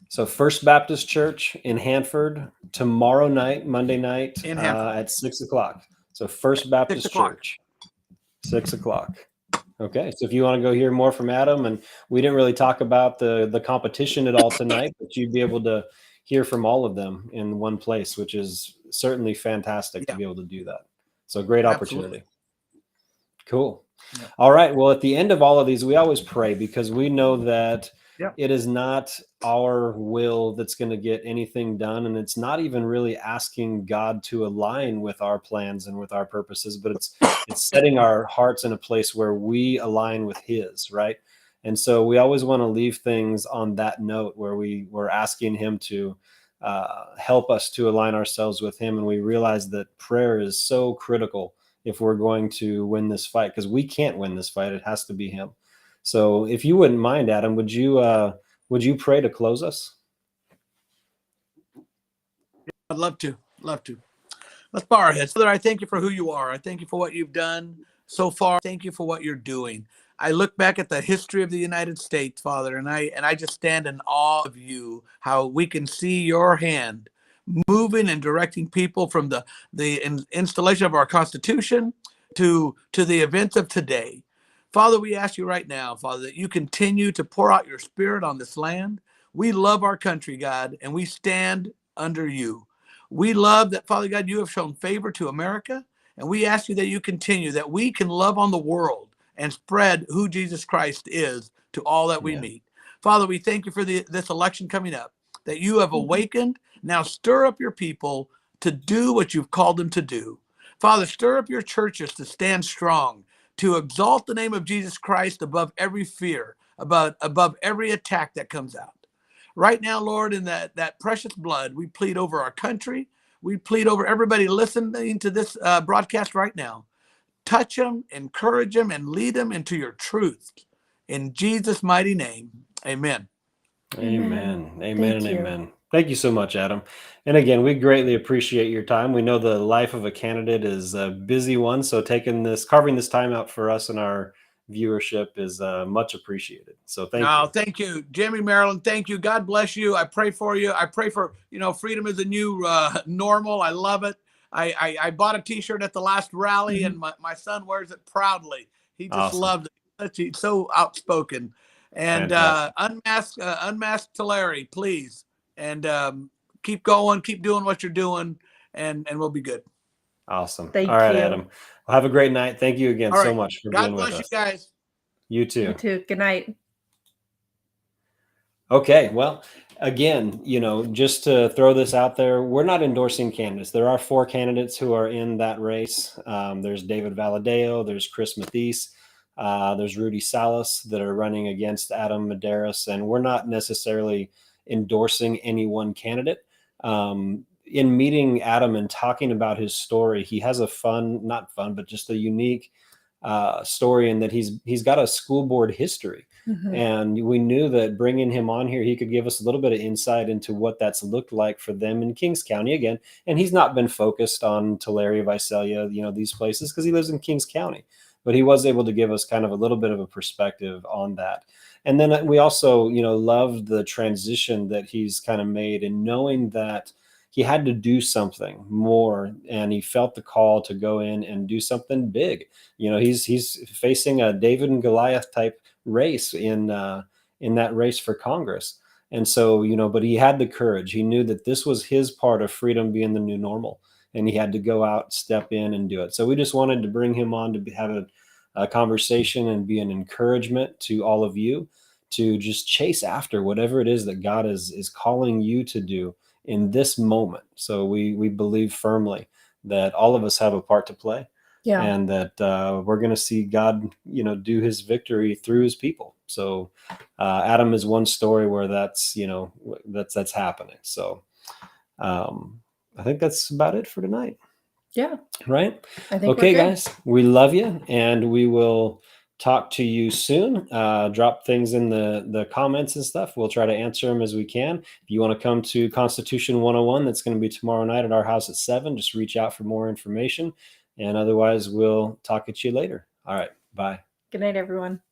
So First Baptist Church in Hanford tomorrow night, Monday night at 6 o'clock. So First Baptist Church, 6 o'clock. Okay. So if you want to go hear more from Adam, and we didn't really talk about the competition at all tonight, but you'd be able to hear from all of them in one place, which is certainly fantastic to be able to do that. So great opportunity. Cool. Yeah. All right. Well, at the end of all of these, we always pray because we know that it is not our will that's going to get anything done. And it's not even really asking God to align with our plans and with our purposes, but it's setting our hearts in a place where we align with his, right? And so we always want to leave things on that note where we're asking him to help us to align ourselves with him. And we realize that prayer is so critical if we're going to win this fight, because we can't win this fight. It has to be him. So if you wouldn't mind, Adam, would you pray to close us? I'd love to. Let's bow our heads. Father, I thank you for who you are. I thank you for what you've done so far. Thank you for what you're doing. I look back at the history of the United States, Father, and I just stand in awe of you, how we can see your hand moving and directing people from the installation of our Constitution to the events of today. Father, we ask you right now, Father, that you continue to pour out your spirit on this land. We love our country, God, and we stand under you. We love that, Father God, you have shown favor to America, and we ask you that you continue, that we can love on the world and spread who Jesus Christ is to all that we meet. Father, we thank you for this election coming up, that you have awakened. Now stir up your people to do what you've called them to do. Father, stir up your churches to stand strong, to exalt the name of Jesus Christ above every fear, above every attack that comes out. Right now, Lord, in that precious blood, we plead over our country. We plead over everybody listening to this broadcast right now. Touch them, encourage them, and lead them into your truth. In Jesus' mighty name, amen. Amen. Amen and amen. Thank you so much, Adam. And again, we greatly appreciate your time. We know the life of a candidate is a busy one, so carving this time out for us and our viewership is much appreciated. So thank you. Thank you, Jimmy, Marilyn. Thank you. God bless you. I pray for you. I pray for, freedom is a new normal. I love it. I bought a t-shirt at the last rally and my son wears it proudly. He just loved it. He's so outspoken. And unmask Tulare, please. And keep going, keep doing what you're doing, and we'll be good. Awesome. Thank All right, you. Adam. Well, have a great night. Thank you again so much for being with us. God bless you guys. You too. You too. Good night. Okay. Well, again, just to throw this out there, we're not endorsing candidates. There are 4 candidates who are in that race. There's David Valadeo, there's Chris Mathies, there's Rudy Salas that are running against Adam Medeiros, and we're not necessarily endorsing any one candidate. In meeting Adam and talking about his story, he has not fun, but just a unique story in that he's got a school board history. And we knew that bringing him on here, he could give us a little bit of insight into what that's looked like for them in Kings County again. And he's not been focused on Tulare, Visalia, these places because he lives in Kings County, but he was able to give us kind of a little bit of a perspective on that. And then we also, loved the transition that he's kind of made in knowing that he had to do something more, and he felt the call to go in and do something big. He's facing a David and Goliath type race in that race for Congress. And so, but he had the courage. He knew that this was his part of freedom being the new normal, and he had to go out, step in and do it. So we just wanted to bring him on to have a conversation and be an encouragement to all of you to just chase after whatever it is that God is calling you to do in this moment. So we believe firmly that all of us have a part to play. Yeah. And that we're going to see God, do his victory through his people. So Adam is one story where that's happening. So I think that's about it for tonight. Yeah. Right. Okay, guys, we love you, and we will talk to you soon. Drop things in the comments and stuff. We'll try to answer them as we can. If you want to come to Constitution 101, that's going to be tomorrow night at our house at 7. Just reach out for more information. And otherwise, we'll talk at you later. All right. Bye. Good night, everyone.